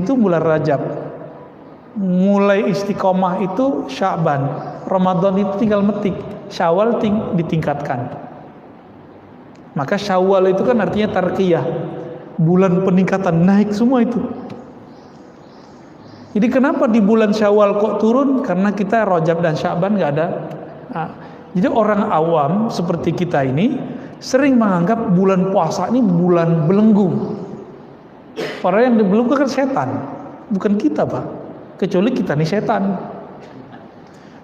itu bulan Rajab. Mulai istiqomah itu Sya'ban. Ramadan itu tinggal metik, Syawal ditingkatkan. Maka Syawal itu kan artinya tarqiyah, bulan peningkatan, naik semua itu. Jadi kenapa di bulan Syawal kok turun? Karena kita Rajab dan Sya'ban nggak ada. Jadi orang awam seperti kita ini sering menganggap bulan puasa ini bulan belenggu. Padahal yang dibelenggu kan setan, bukan kita, Pak. Kecuali kita nih setan.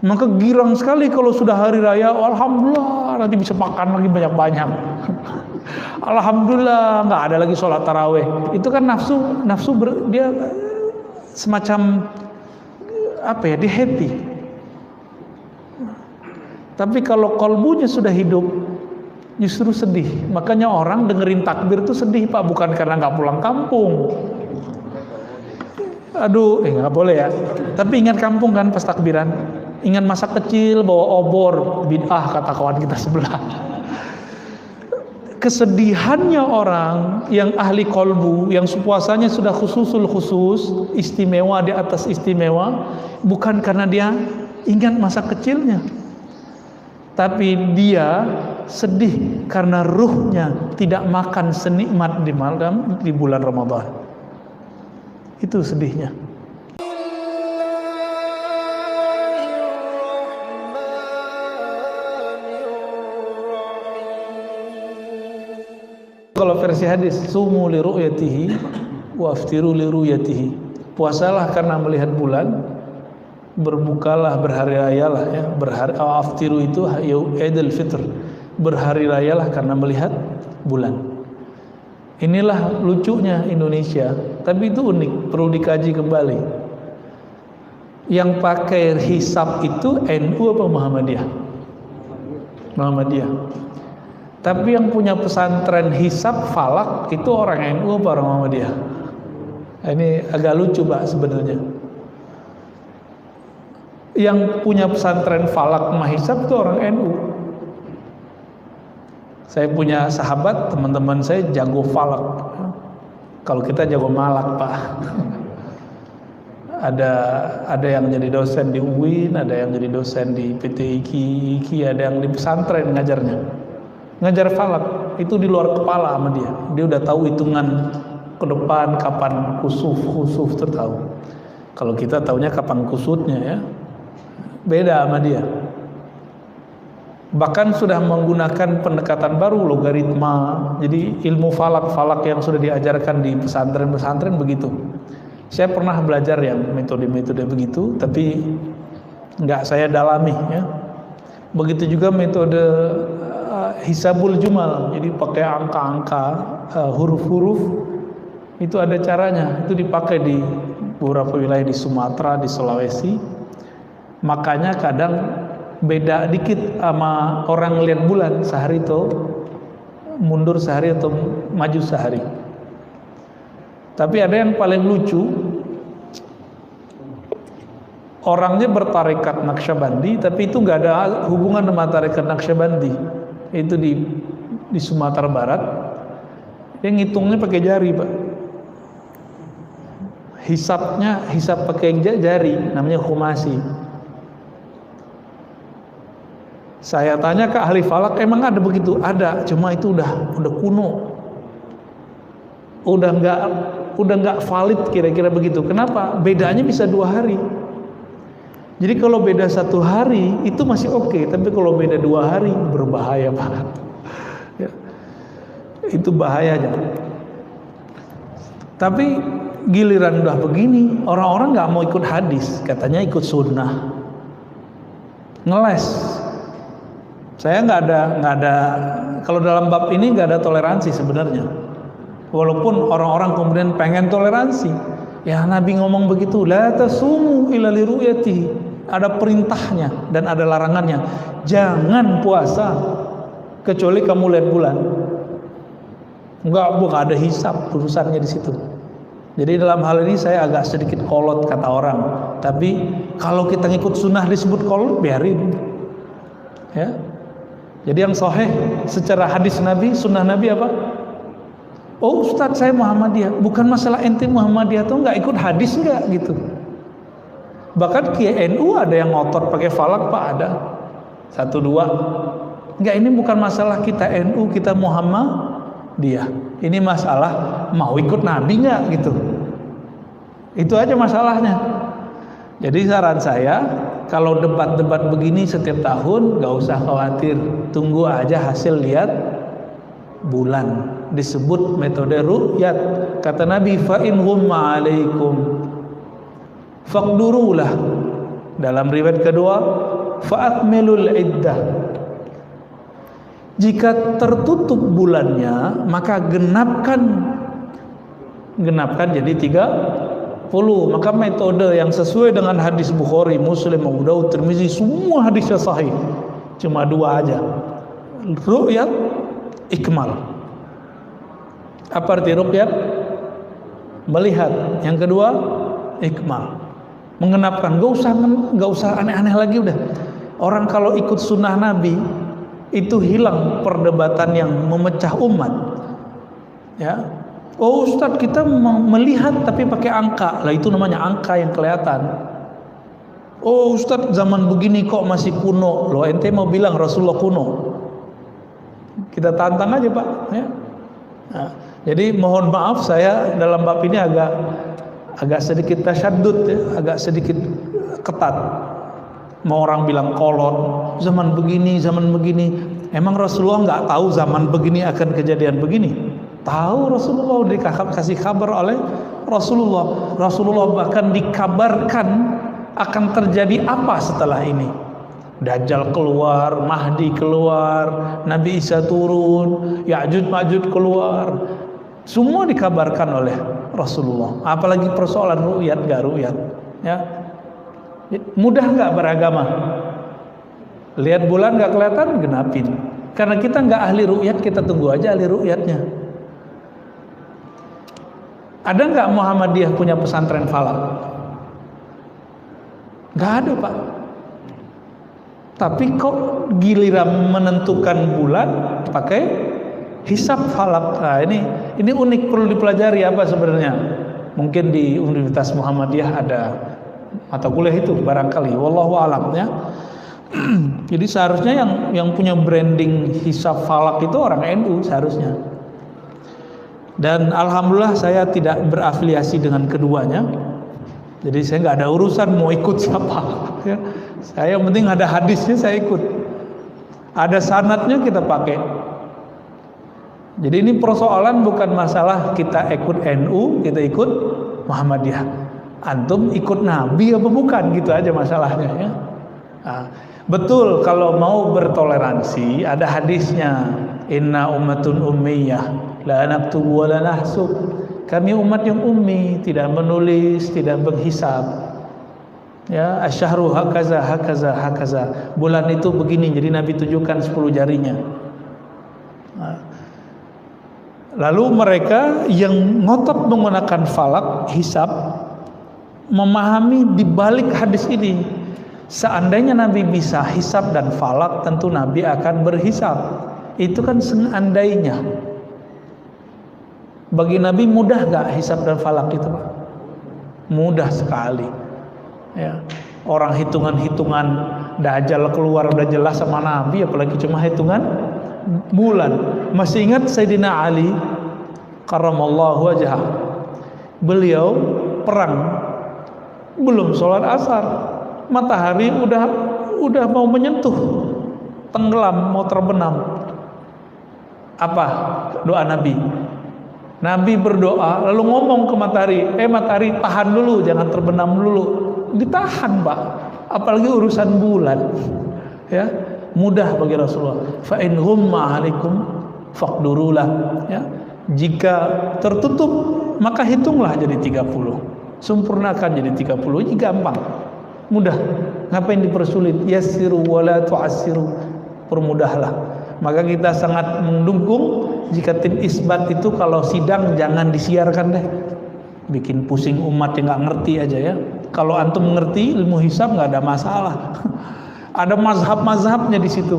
Maka girang sekali kalau sudah hari raya, alhamdulillah nanti bisa makan lagi banyak-banyak. Alhamdulillah nggak ada lagi sholat taraweh. Itu kan nafsu dia semacam apa ya, dia happy. Tapi kalau kalbunya sudah hidup, justru sedih. Makanya orang dengerin takbir itu sedih, Pak, bukan karena nggak pulang kampung. Aduh, nggak boleh ya. Tapi ingat kampung kan pas takbiran. Ingat masa kecil bawa obor, bid'ah kata kawan kita sebelah. Kesedihannya orang yang ahli kolbu, yang puasanya sudah khususul khusus, istimewa di atas istimewa, bukan karena dia ingat masa kecilnya, tapi dia sedih karena ruhnya tidak makan senikmat di bulan Ramadan. Itu sedihnya. Kalau versi hadis, sumu li ru'yatihi wa aftiru li ru'yatihi. Puasalah karena melihat bulan, berbukalah berhari rayalah ya. Aftiru itu Idul Fitr. Berhari rayalah karena melihat bulan. Inilah lucunya Indonesia, tapi itu unik, perlu dikaji kembali. Yang pakai hisab itu NU apa Muhammadiyah? Muhammadiyah. Tapi yang punya pesantren hisab falak itu orang NU apa orang Muhammadiyah? Ini agak lucu, Pak, sebenarnya. Yang punya pesantren falak mahisab itu orang NU. Saya punya sahabat, teman-teman saya jago falak. Kalau kita jago malak, Pak. Ada yang jadi dosen di UIN, ada yang jadi dosen di PT IKI, ada yang di pesantren ngajarnya. Ngajar falak itu di luar kepala sama dia. Dia udah tahu hitungan ke depan kapan khusuf tertahu. Kalau kita taunya kapan kusutnya ya. Beda sama dia. Bahkan sudah menggunakan pendekatan baru, logaritma. Jadi ilmu falak yang sudah diajarkan di pesantren-pesantren begitu. Saya pernah belajar yang metode-metode begitu, tapi nggak saya dalami ya. Begitu juga metode hisabul jumal, jadi pakai angka-angka, huruf-huruf, itu ada caranya. Itu dipakai di beberapa wilayah di Sumatera, di Sulawesi. Makanya kadang beda dikit sama orang lihat bulan, sehari itu mundur sehari atau maju sehari. Tapi ada yang paling lucu, orangnya bertarekat Naqsyabandi, tapi itu nggak ada hubungan dengan tarekat Naqsyabandi. Itu di Sumatera Barat. Dia ngitungnya pakai jari, Pak. Hisab pakai jari, namanya khumasi. Saya tanya ke ahli falak, emang ada begitu? Ada, cuma itu udah kuno. Udah nggak valid kira-kira begitu. Kenapa? Bedanya bisa 2 hari. Jadi kalau beda 1 hari itu masih oke, tapi kalau beda 2 hari berbahaya, Pak. Ya. Itu bahayanya. Tapi giliran udah begini, orang-orang nggak mau ikut hadis, katanya ikut sunnah, ngeles. Saya nggak ada. Kalau dalam bab ini nggak ada toleransi sebenarnya. Walaupun orang-orang kemudian pengen toleransi, ya Nabi ngomong begitu, la tasumu illa li ru'yatihi. Ada perintahnya dan ada larangannya. Jangan puasa kecuali kamu lihat bulan. Bukan ada hisab urusannya di situ. Jadi dalam hal ini saya agak sedikit kolot kata orang. Tapi kalau kita ngikut sunnah disebut kolot, biarin. Ya. Jadi yang sahih secara hadis Nabi, sunnah Nabi apa? Oh Ustadz saya Muhammadiyah, bukan masalah ente Muhammadiyah tuh nggak ikut hadis nggak gitu. Bahkan Kiai NU ada yang ngotot pakai falak Pak, ada 1, 2. Nggak, ini bukan masalah kita NU kita Muhammadiyah. Ini masalah mau ikut Nabi nggak gitu. Itu aja masalahnya. Jadi saran saya, kalau debat-debat begini setiap tahun nggak usah khawatir, tunggu aja hasil lihat bulan. Disebut metode ru'yat. Kata Nabi, fa in ghumma 'alaikum faqdurulah. Dalam riwayat kedua, fa akmilul iddah. Jika tertutup bulannya, maka genapkan jadi 30. Maka metode yang sesuai dengan hadis Bukhari, Muslim, Abu Daud, Tirmizi, semua hadisnya sahih. Cuma 2 aja. Ru'yat, ikmal. Apa arti ruqyat? Melihat. Yang kedua, ikmal. Mengenapkan. Gak usah aneh-aneh lagi udah. Orang kalau ikut sunnah Nabi itu hilang perdebatan yang memecah umat. Ya. Oh Ustadz, kita melihat tapi pakai angka. Lah itu namanya angka yang kelihatan. Oh Ustadz, zaman begini kok masih kuno. Loh ente mau bilang Rasulullah kuno? Kita tantang aja Pak, ya. Nah, jadi mohon maaf saya dalam bab ini agak sedikit tasyaddud, ya, agak sedikit ketat. Mau orang bilang kolot, zaman begini. Emang Rasulullah nggak tahu zaman begini akan kejadian begini? Tahu Rasulullah, dikasih kabar oleh Rasulullah. Rasulullah bahkan dikabarkan akan terjadi apa setelah ini. Dajjal keluar, Mahdi keluar, Nabi Isa turun, Ya'juj Ma'juj keluar. Semua dikabarkan oleh Rasulullah. Apalagi persoalan ru'yat gak ru'yat, ya. Mudah gak beragama? Lihat bulan gak kelihatan, genapin. Karena kita gak ahli ru'yat, kita tunggu aja ahli ru'yatnya. Ada gak Muhammadiyah punya pesantren falak? Gak ada Pak. Tapi kok giliran menentukan bulan pakai hisab falak. Nah, ini unik, perlu dipelajari apa sebenarnya. Mungkin di Universitas Muhammadiyah ada mata kuliah itu barangkali, wallahu alam, ya. Jadi seharusnya yang punya branding hisab falak itu orang NU seharusnya. Dan alhamdulillah saya tidak berafiliasi dengan keduanya. Jadi saya nggak ada urusan mau ikut siapa, ya. Saya yang penting ada hadisnya saya ikut, ada sanadnya kita pakai. Jadi ini persoalan bukan masalah kita ikut NU, kita ikut Muhammadiyah. Antum ikut Nabi apa bukan, gitu aja masalahnya, ya. Nah, betul kalau mau bertoleransi ada hadisnya, inna ummatun ummiyah la naktubu wa la nahsub. Kami umat yang ummi, tidak menulis, tidak menghisab. Ya, asyhru hakaza hakaza hakaza. Bulan itu begini, jadi Nabi tunjukkan 10 jarinya. Nah, lalu mereka yang ngotot menggunakan falak, hisab, memahami di balik hadis ini. Seandainya Nabi bisa hisab dan falak, tentu Nabi akan berhisab. Itu kan seandainya. Bagi Nabi mudah gak hisab dan falak itu Pak? Mudah sekali, ya. Orang hitungan-hitungan Dajjal keluar udah jelas sama Nabi, apalagi cuma hitungan bulan. Masih ingat Sayyidina Ali karramallahu wajhah, beliau perang belum sholat asar, matahari udah mau menyentuh, tenggelam, mau terbenam. Apa doa Nabi? Nabi berdoa lalu ngomong ke matahari, matahari tahan dulu, jangan terbenam dulu. Ditahan Pak, apalagi urusan bulan, ya. Mudah bagi Rasulullah. Fa in humma 'alaikum faqdurulah, ya. Jika tertutup maka hitunglah jadi 30. Sempurnakan jadi 30. Ini gampang, mudah. Ngapain dipersulit? Yassiru wala tu'assiru. Permudahlah. Maka kita sangat mendukung jika tim isbat itu kalau sidang jangan disiarkan deh, bikin pusing umat yang nggak ngerti aja, ya. Kalau antum mengerti ilmu hisab nggak ada masalah. Ada mazhab-mazhabnya di situ.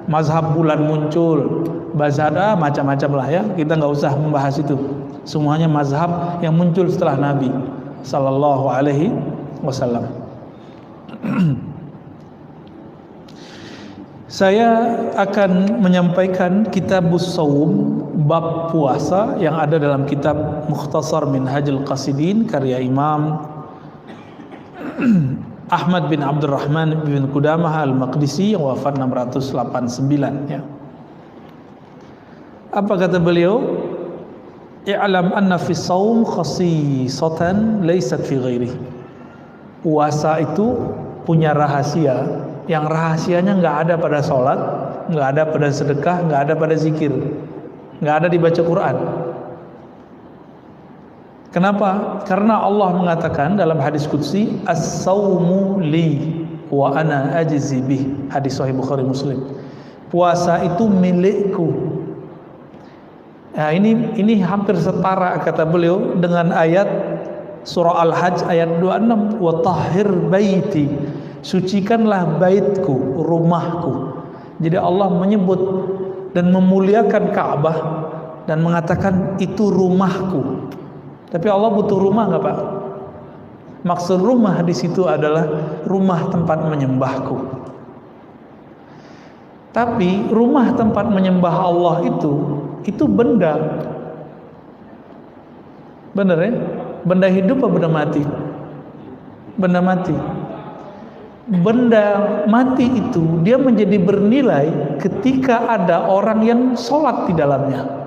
Mazhab bulan muncul, Bazada macam-macam lah ya, kita nggak usah membahas itu. Semuanya mazhab yang muncul setelah Nabi Sallallahu Alaihi Wasallam. Saya akan menyampaikan Kitabus Shaum, bab puasa yang ada dalam kitab Mukhtasar Minhajul Qasidin karya Imam Ahmad bin Abdurrahman bin Qudamah Al-Maqdisi yang wafat 689 ya. Apa kata beliau? I'lam anna fi shaum khasisatan laysat fi ghairihi. Puasa itu punya rahasia yang rahasianya nggak ada pada sholat, nggak ada pada sedekah, nggak ada pada zikir, nggak ada di baca Quran. Kenapa? Karena Allah mengatakan dalam hadis qudsi, as-saumu li wa ana ajzi bih. Hadis sahih Bukhari Muslim. Puasa itu milikku. Nah, ini hampir setara kata beliau dengan ayat surah Al-Hajj ayat 26, wa tahhir baiti. Sucikanlah baitku, rumahku. Jadi Allah menyebut dan memuliakan Ka'bah dan mengatakan itu rumahku. Tapi Allah butuh rumah nggak Pak? Maksud rumah di situ adalah rumah tempat menyembahku. Tapi rumah tempat menyembah Allah itu benda. Bener ya? Benda hidup atau benda mati? Benda mati. Benda mati itu dia menjadi bernilai ketika ada orang yang sholat di dalamnya.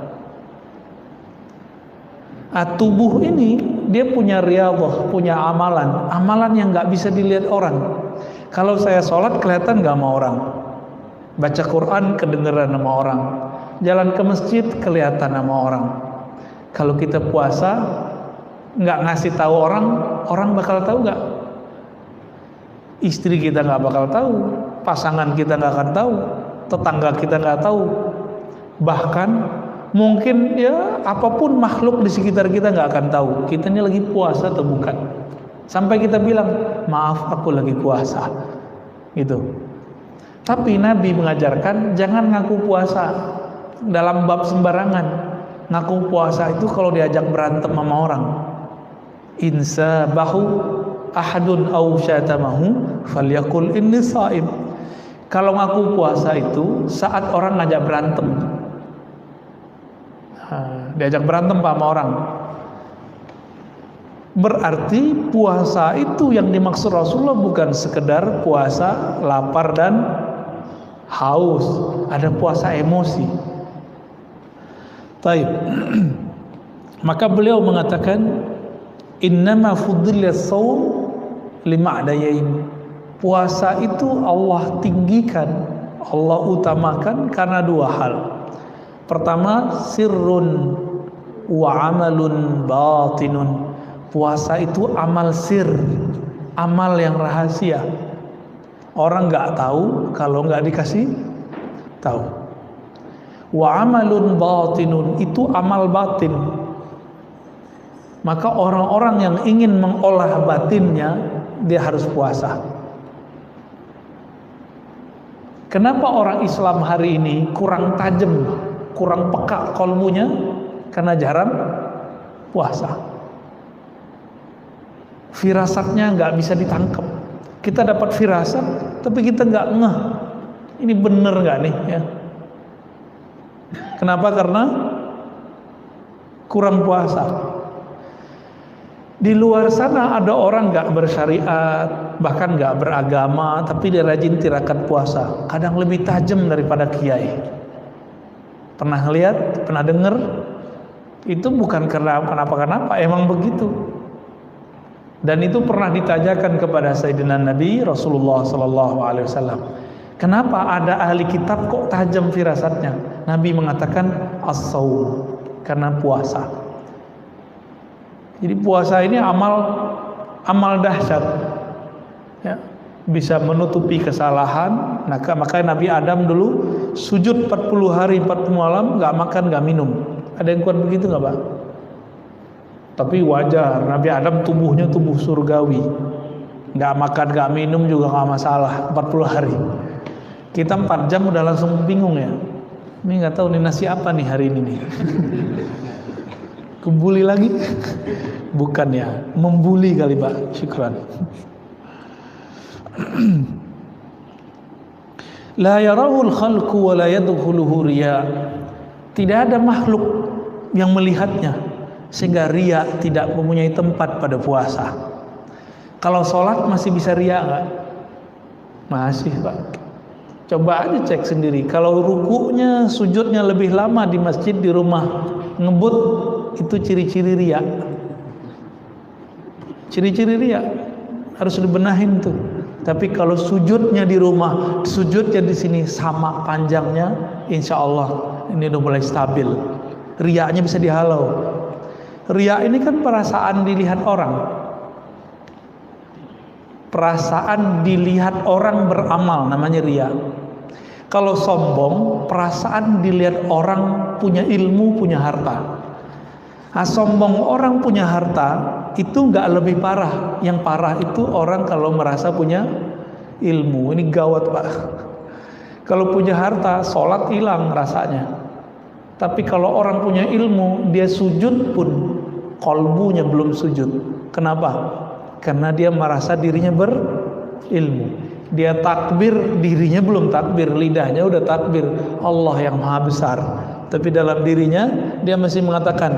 Tubuh ini dia punya riyadhah, punya amalan yang nggak bisa dilihat orang. Kalau saya sholat kelihatan nggak sama orang, baca Quran kedengeran sama orang, jalan ke masjid kelihatan sama orang. Kalau kita puasa nggak ngasih tahu orang bakal tahu nggak? Istri kita nggak bakal tahu, pasangan kita nggak akan tahu, tetangga kita nggak tahu, bahkan mungkin ya apapun makhluk di sekitar kita nggak akan tahu kita ini lagi puasa atau bukan. Sampai kita bilang maaf aku lagi puasa, gitu. Tapi Nabi mengajarkan jangan ngaku puasa dalam bab sembarangan. Ngaku puasa itu kalau diajak berantem sama orang. Insa bahu ahadun aw syatamahu falyakul inni shaim. Kalau ngaku puasa itu saat orang ngajak berantem. Diajak berantem sama orang. Berarti puasa itu yang dimaksud Rasulullah bukan sekedar puasa lapar dan haus, ada puasa emosi. Taib. Maka beliau mengatakan innama fuddila shaum lima'dayain. Puasa itu Allah tinggikan, Allah utamakan karena dua hal. Pertama, sirrun wa amalun batinun. Puasa itu amal sir, amal yang rahasia. Orang nggak tahu kalau nggak dikasih tahu. Wa amalun batinun itu amal batin. Maka orang-orang yang ingin mengolah batinnya dia harus puasa. Kenapa orang Islam hari ini kurang tajam, kurang peka kolbunya? Karena jarang puasa. Firasatnya nggak bisa ditangkap. Kita dapat firasat, tapi kita nggak ngeh. Ini bener nggak nih? Ya. Kenapa? Karena kurang puasa. Di luar sana ada orang nggak bersyariat, bahkan nggak beragama, tapi dia rajin tirakat puasa. Kadang lebih tajam daripada kiai. Pernah lihat? Pernah dengar? Itu bukan karena kenapa-kenapa, emang begitu. Dan itu pernah ditanyakan kepada Sayyidina Nabi Rasulullah SAW. Kenapa ada ahli kitab kok tajam firasatnya? Nabi mengatakan as-shaum, karena puasa. Jadi puasa ini amal dahsyat, ya, bisa menutupi kesalahan. Makanya Nabi Adam dulu sujud 40 hari 40 malam nggak makan nggak minum. Ada yang kuat begitu nggak Pak? Tapi wajar, Nabi Adam tubuhnya tubuh surgawi, nggak makan nggak minum juga nggak masalah 40 hari. Kita 4 jam udah langsung bingung ya, Ini nggak tahu nih nasi apa nih hari ini nih. Kebuli lagi? Bukan ya, membuli kali Pak. Syukran. La yarahul khalqu wa la yadkhuluhu riya. Tidak ada makhluk yang melihatnya sehingga riya tidak mempunyai tempat pada puasa. Kalau sholat masih bisa riya nggak? Masih Pak. Coba aja cek sendiri. Kalau rukunya, sujudnya lebih lama di masjid, di rumah ngebut, itu ciri-ciri riya. Ciri-ciri riya harus dibenahin tuh. Tapi kalau sujudnya di rumah, sujudnya di sini sama panjangnya, insya Allah ini udah mulai stabil. Riyanya bisa dihalau. Riya ini kan perasaan dilihat orang. Perasaan dilihat orang beramal namanya riya. Kalau sombong, perasaan dilihat orang punya ilmu, punya harta. Nah, sombong orang punya harta itu nggak lebih parah. Yang parah itu orang kalau merasa punya ilmu. Ini gawat Pak. Kalau punya harta, sholat hilang rasanya. Tapi kalau orang punya ilmu, dia sujud pun kolbunya belum sujud. Kenapa? Karena dia merasa dirinya berilmu. Dia takbir, dirinya belum takbir, lidahnya udah takbir Allah yang maha besar. Tapi dalam dirinya dia masih mengatakan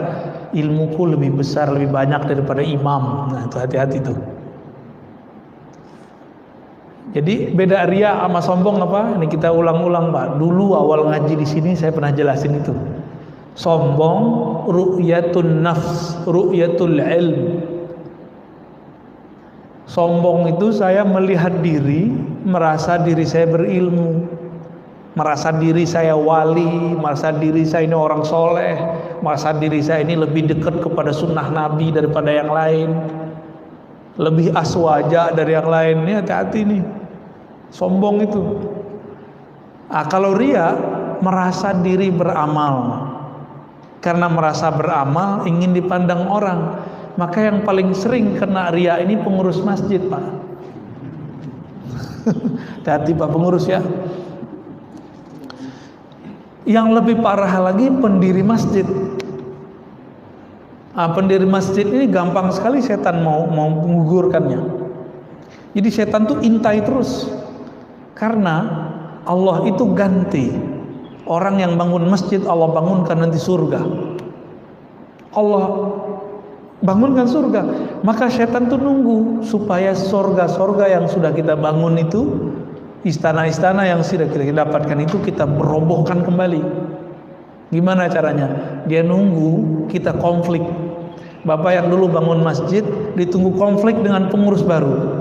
ilmuku lebih besar, lebih banyak daripada imam. Nah itu hati-hati tuh. Jadi beda riya sama sombong apa? Ini kita ulang-ulang Pak. Dulu awal ngaji di sini saya pernah jelasin itu. Sombong ru'yatun nafs, ru'yatul ilm. Sombong itu saya melihat diri, merasa diri saya berilmu, merasa diri saya wali, merasa diri saya ini orang soleh, merasa diri saya ini lebih dekat kepada sunnah Nabi daripada yang lain, lebih aswaja dari yang lain. Ini hati-hati nih, sombong itu. Nah, kalau riya merasa diri beramal, karena merasa beramal ingin dipandang orang. Maka yang paling sering kena riya ini pengurus masjid Pak. Hati-hati Pak pengurus ya. Yang lebih parah lagi pendiri masjid. Nah, pendiri masjid ini gampang sekali setan mau menggugurkannya. Jadi setan tuh intai terus. Karena Allah itu ganti. Orang yang bangun masjid Allah bangunkan nanti surga. Allah bangunkan surga. Maka setan tuh nunggu supaya surga-surga yang sudah kita bangun itu, istana-istana yang sudah kita dapatkan itu kita merobohkan kembali. Gimana caranya? Dia nunggu kita konflik. Bapak yang dulu bangun masjid ditunggu konflik dengan pengurus baru.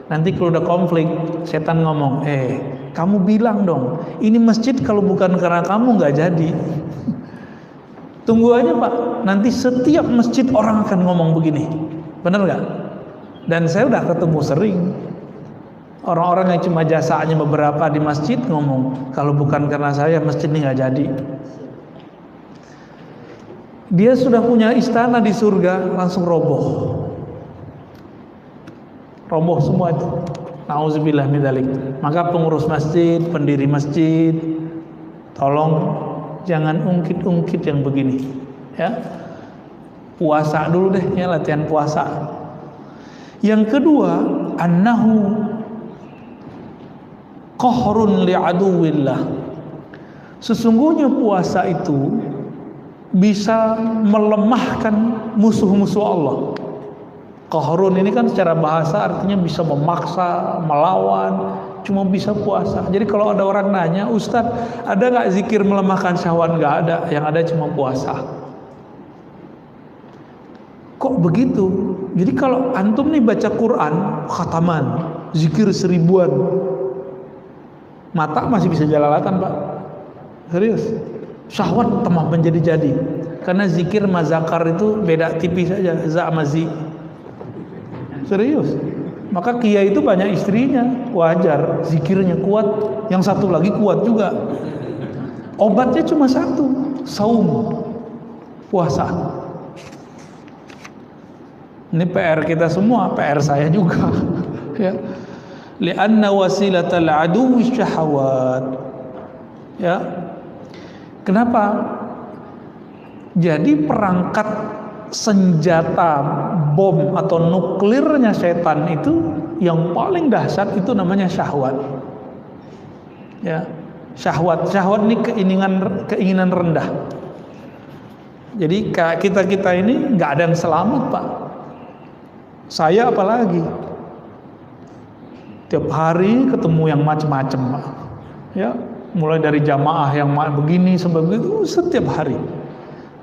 Nanti kalau udah konflik, setan ngomong, kamu bilang dong, ini masjid kalau bukan karena kamu nggak jadi. Tunggu aja Pak, nanti setiap masjid orang akan ngomong begini. Benar nggak? Dan saya udah ketemu sering orang-orang yang cuma jasanya beberapa di masjid ngomong, kalau bukan karena saya masjid ini nggak jadi. Dia sudah punya istana di surga, langsung roboh. Roboh semua itu. Nauzubillah min dzalik. Maka pengurus masjid, pendiri masjid, tolong jangan ungkit-ungkit yang begini, ya. Puasa dulu deh, ya, latihan puasa. Yang kedua, annahu qahrun li'aduwillah. Sesungguhnya puasa itu bisa melemahkan musuh-musuh Allah. Qahrun ini kan secara bahasa artinya bisa memaksa, melawan. Cuma bisa puasa. Jadi kalau ada orang nanya, Ustadz, ada nggak zikir melemahkan syahwat? Nggak ada. Yang ada cuma puasa. Kok begitu? Jadi kalau antum nih baca Quran, khataman, zikir 1000-an, mata masih bisa jelalatan Pak. Serius. Syahwat tambah menjadi-jadi. Karena zikir mazakar itu beda tipis saja, za sama zi. Serius. Maka kiai itu banyak istrinya, wajar, zikirnya kuat, yang satu lagi kuat juga. Obatnya cuma satu, saum, puasa. Ini PR kita semua, PR saya juga. Ya. Li'anna wasilatal aduwwi syahawat. Ya. Kenapa? Jadi perangkat senjata bom atau nuklirnya setan itu yang paling dahsyat itu namanya syahwat. Ya, syahwat ini keinginan rendah. Jadi kita ini nggak ada yang selamat, Pak. Saya apalagi tiap hari ketemu yang macam-macam, Pak. Ya, mulai dari jamaah yang begini sampai begitu setiap hari.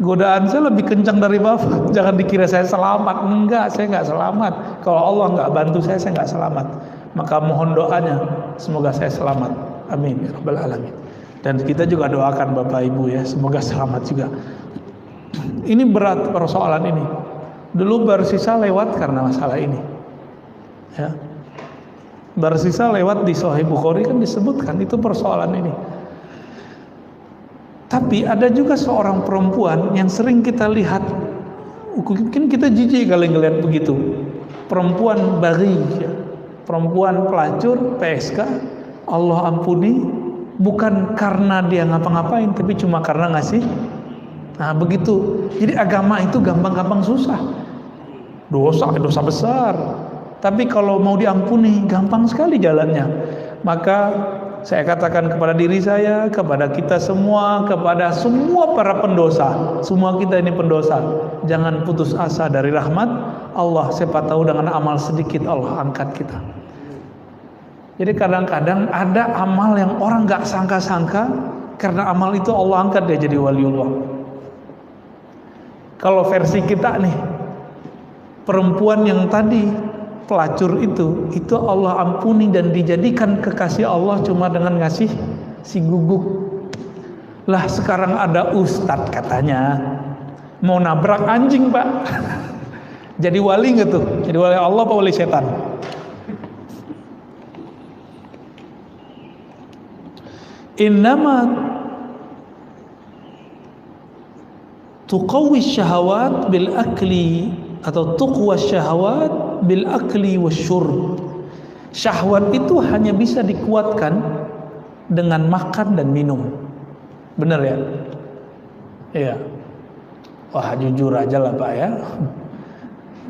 Godaan saya lebih kencang dari Bapak. Jangan dikira saya selamat. Enggak, saya nggak selamat. Kalau Allah nggak bantu saya nggak selamat. Maka mohon doanya, semoga saya selamat. Amin ya rabbal alamin. Dan kita juga doakan Bapak Ibu ya, semoga selamat juga. Ini berat persoalan ini. Dulu Barsisa lewat karena masalah ini. Ya. Barsisa lewat di Sahih Bukhari kan disebutkan itu persoalan ini. Tapi ada juga seorang perempuan yang sering kita lihat, mungkin kita jijik kalau ngelihat begitu. Perempuan bari, ya. Perempuan pelacur, PSK, Allah ampuni, bukan karena dia ngapa-ngapain, tapi cuma karena ngasih. Nah begitu. Jadi agama itu gampang-gampang susah. Dosa besar. Tapi kalau mau diampuni, gampang sekali jalannya. Maka saya katakan kepada diri saya, kepada kita semua, kepada semua para pendosa, semua kita ini pendosa, jangan putus asa dari rahmat Allah. Siapa tahu dengan amal sedikit Allah angkat kita. Jadi kadang-kadang ada amal yang orang gak sangka-sangka, karena amal itu Allah angkat dia jadi waliullah. Kalau versi kita nih, perempuan yang tadi pelacur itu Allah ampuni dan dijadikan kekasih Allah cuma dengan ngasih si guguk. Lah sekarang ada ustadz katanya mau nabrak anjing, Pak. Jadi wali nggak tuh? Jadi wali Allah apa wali setan? Innama tuqawwi syahawat bil akli atau tuqwa syahawat bil akli wasyurb. Syahwat itu hanya bisa dikuatkan dengan makan dan minum. Benar ya? Iya. Wah, jujur aja lah Pak ya.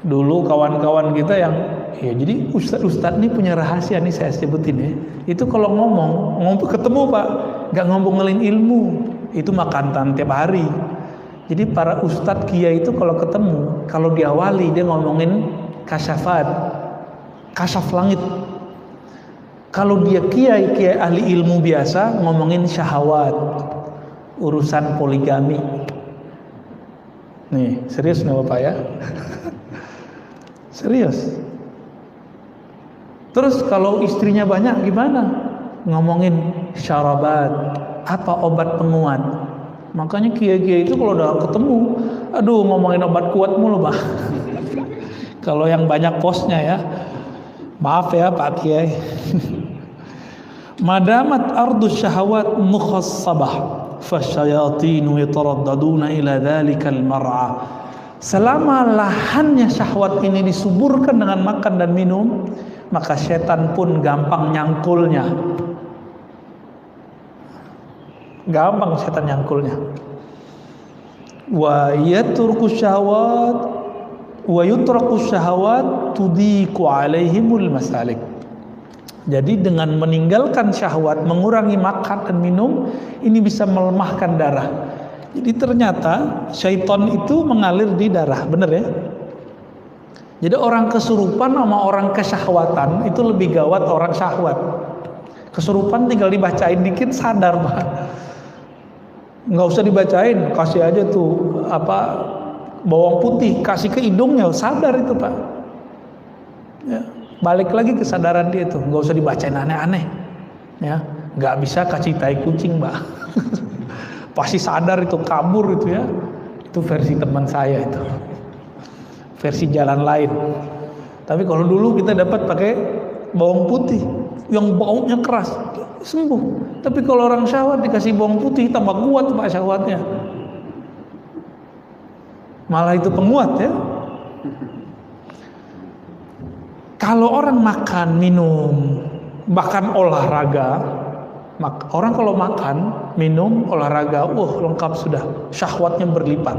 Dulu kawan-kawan kita yang ya jadi ustadz ini punya rahasia nih saya sebutin ya. Itu kalau ngomong ketemu Pak, nggak ngomong-ngelin ilmu, itu makan tiap hari. Jadi para ustadz kiai itu kalau ketemu, kalau diawali dia ngomongin kasyafat, kasyaf langit. Kalau dia kiai ahli ilmu biasa ngomongin syahwat, urusan poligami. Nih serius nih Bapak ya. Serius. Terus kalau istrinya banyak gimana? Ngomongin syarabat, apa obat penguat. Makanya kiai-kiai itu kalau udah ketemu, aduh ngomongin obat kuat mulu Pak. Kalau yang banyak posnya ya, maaf ya Pak Kiai. Madamat ardus syahawat mukhassabah, fasyayatinu yataraddaduna ila dhalikal mar'a. Selama lahannya syahwat ini disuburkan dengan makan dan minum, maka setan pun gampang nyangkulnya. Gampang setan nyangkulnya. Wa yatruku syahwat wa yutraku syahwat tudiku alaihimul masalik. Jadi dengan meninggalkan syahwat, mengurangi makan dan minum, ini bisa melemahkan darah. Jadi ternyata syaitan itu mengalir di darah, benar ya? Jadi orang kesurupan sama orang kesyahwatan itu lebih gawat orang syahwat. Kesurupan tinggal dibacain dikit sadar Pak. Nggak usah dibacain, kasih aja tuh bawang putih, kasih ke hidungnya, sadar itu Pak. Ya, balik lagi kesadaran dia itu, nggak usah dibacain aneh-aneh. Ya, nggak bisa kasih tai kucing Pak. Pasti sadar itu, kabur itu ya. Itu versi teman saya itu, versi jalan lain. Tapi kalau dulu kita dapat pakai bawang putih yang baunya keras, sembuh. Tapi kalau orang syahwat dikasih bawang putih tambah kuat Pak syahwatnya. Malah itu penguat ya. Kalau orang makan, minum, bahkan olahraga, Orang kalau makan, minum, olahraga, lengkap sudah, syahwatnya berlipat.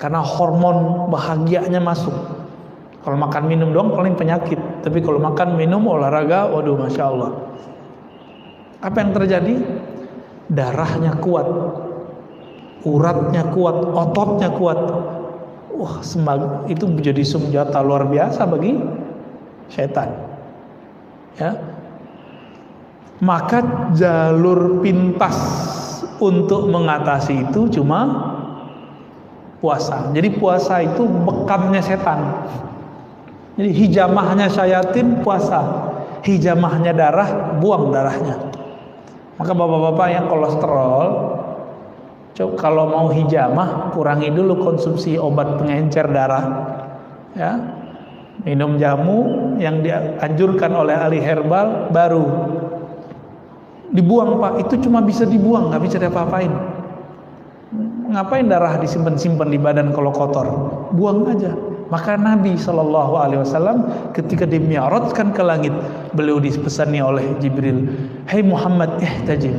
Karena hormon bahagianya masuk. Kalau makan minum doang paling penyakit, tapi kalau makan minum olahraga, waduh, masya Allah. Apa yang terjadi? Darahnya kuat, uratnya kuat, ototnya kuat. Itu menjadi senjata luar biasa bagi setan. Ya. Maka jalur pintas untuk mengatasi itu cuma puasa. Jadi puasa itu bekamnya setan. Jadi hijamahnya syayatin puasa, hijamahnya darah buang darahnya. Maka bapak-bapak yang kolesterol, kalau mau hijamah kurangi dulu konsumsi obat pengencer darah, ya. Minum jamu yang dianjurkan oleh ahli herbal, baru dibuang Pak. Itu cuma bisa dibuang, nggak bisa diapa-apain. Ngapain darah disimpan-simpan di badan kalau kotor? Buang aja. Maka Nabi SAW ketika dimi'rajkan ke langit, beliau dipesani oleh Jibril, "Hai Muhammad, ihtajim.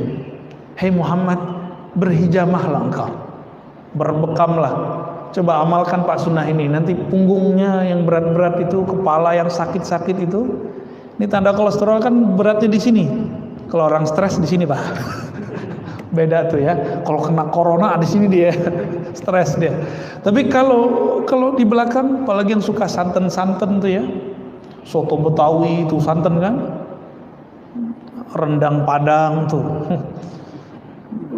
Hai Muhammad, berhijamahlah engkau, berbekamlah. Coba amalkan Pak sunnah ini. Nanti punggungnya yang berat-berat itu, kepala yang sakit-sakit itu, ini tanda kolesterol kan beratnya di sini. Kalau orang stres di sini Pak." Beda tuh ya. Kalau kena corona di sini dia stres dia. Tapi kalau di belakang, apalagi yang suka santen-santen tuh ya, soto Betawi itu santen kan, rendang Padang tuh,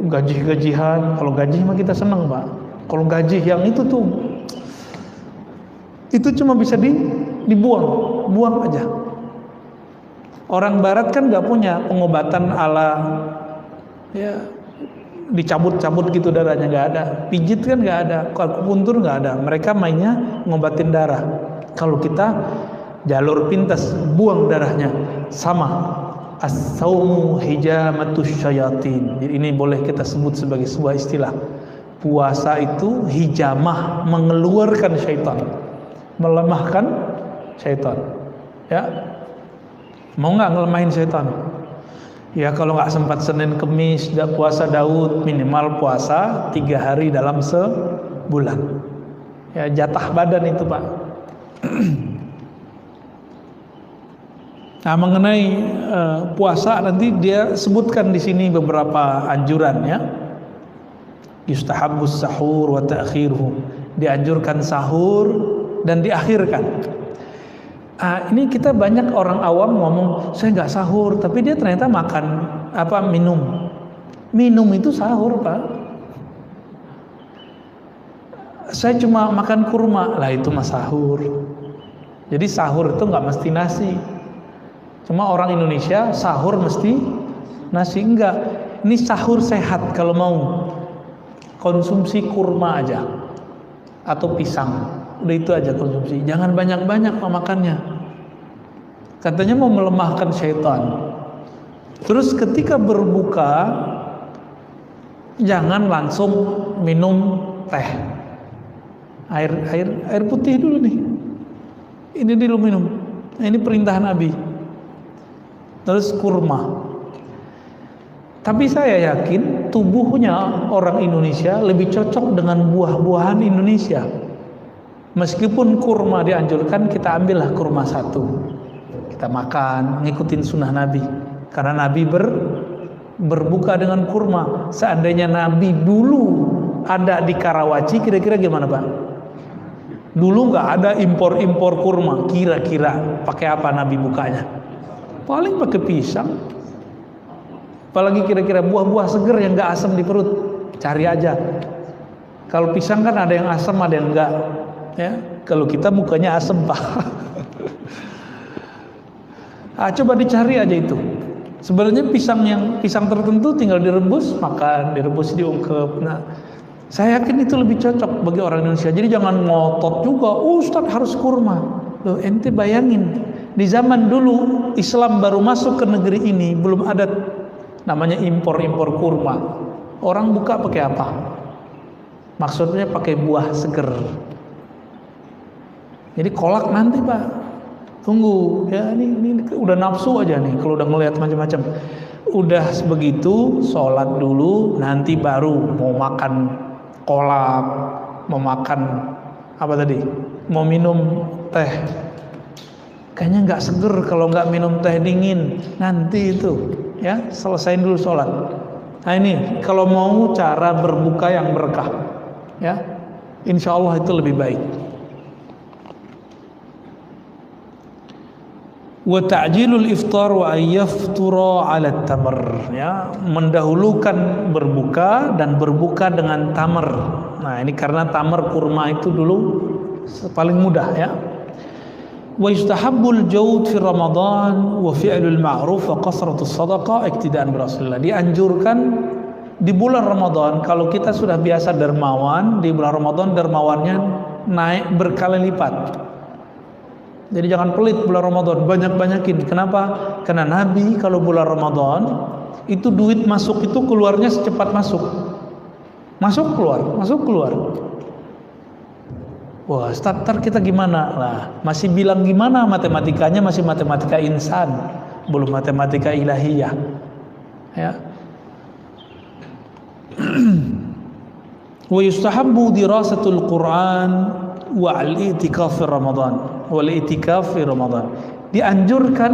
gaji-gajihan. Kalau gaji mah kita seneng Pak. Kalau gaji yang itu tuh, itu cuma bisa dibuang, buang aja. Orang Barat kan nggak punya pengobatan ala ya dicabut-cabut gitu darahnya, nggak ada. Pijit kan nggak ada, akupuntur nggak ada. Mereka mainnya ngobatin darah. Kalau kita jalur pintas, buang darahnya. Sama, as-saumu hijamatus syayatin. Jadi ini boleh kita sebut sebagai sebuah istilah. Puasa itu hijamah, mengeluarkan syaitan, melemahkan syaitan. Ya, mau nggak ngelemahin syaitan? Ya kalau nggak sempat Senin Kemis puasa Daud, minimal puasa 3 hari dalam sebulan. Ya jatah badan itu Pak. Nah mengenai puasa nanti dia sebutkan di sini beberapa anjuran ya. Yustahabbus sahur wa ta'khiruhu. Dianjurkan sahur dan diakhirkan. Ini kita banyak orang awam ngomong saya nggak sahur, tapi dia ternyata makan minum itu sahur Pak. Saya cuma makan kurma, lah itu mah sahur. Jadi sahur itu nggak mesti nasi. Cuma orang Indonesia sahur mesti nasi, enggak. Ini sahur sehat, kalau mau konsumsi kurma aja atau pisang, udah itu aja konsumsi. Jangan banyak-banyak makannya. Katanya mau melemahkan syaitan. Terus ketika berbuka jangan langsung minum teh. Air putih dulu nih. Ini dulu minum. Nah, ini perintah Nabi. Terus kurma. Tapi saya yakin tubuhnya orang Indonesia lebih cocok dengan buah-buahan Indonesia. Meskipun kurma dianjurkan, kita ambillah kurma 1. Kita makan, ngikutin sunnah Nabi. Karena Nabi berbuka dengan kurma. Seandainya Nabi dulu ada di Karawaci, kira-kira gimana Pak? Dulu nggak ada impor-impor kurma. Kira-kira pakai apa Nabi bukanya? Paling pakai pisang. Apalagi kira-kira buah-buah seger yang nggak asam di perut. Cari aja. Kalau pisang kan ada yang asam, ada yang enggak. Ya, kalau kita mukanya asam Pak. Coba dicari aja itu. Sebenarnya pisang tertentu tinggal direbus, makan, direbus diungkep. Nah, saya yakin itu lebih cocok bagi orang Indonesia. Jadi jangan ngotot juga, Ustaz harus kurma. Loh, ente bayangin, di zaman dulu Islam baru masuk ke negeri ini, belum ada namanya impor-impor kurma. Orang buka pakai apa? Maksudnya pakai buah seger. Jadi kolak nanti Pak. Tunggu, ya ini udah nafsu aja nih kalau udah ngelihat macam-macam. Udah begitu, sholat dulu, nanti baru mau makan kolak, mau makan apa tadi, mau minum teh. Kayaknya nggak seger kalau nggak minum teh dingin. Nanti itu, ya selesain dulu sholat. Nah ini kalau mau cara berbuka yang berkah, ya, insya Allah itu lebih baik. Wa ta'jilul iftar wa ayyaftura 'ala tamr, ya, mendahulukan berbuka dan berbuka dengan tamar. Nah, ini karena tamar kurma itu dulu paling mudah, ya. Wa yustahabbul jawd fi Ramadan wa fi'lul ma'ruf wa qasratus shadaqah iktidaan bi Rasulillah. Dianjurkan di bulan Ramadan, kalau kita sudah biasa dermawan, di bulan Ramadan dermawannya naik berkali lipat. Jadi jangan pelit bulan Ramadan, banyak-banyakin. Kenapa? Karena Nabi kalau bulan Ramadan itu duit masuk itu keluarnya secepat masuk. Masuk keluar, masuk keluar. Wah, starter kita gimana? Lah, masih bilang gimana matematikanya, masih matematika insan, belum matematika ilahiyah. Ya. Wa yustahabbu dirasatul Quran wa al-i'tikaf fi Ramadan. Wal i'tikaf fi Ramadan. Dianjurkan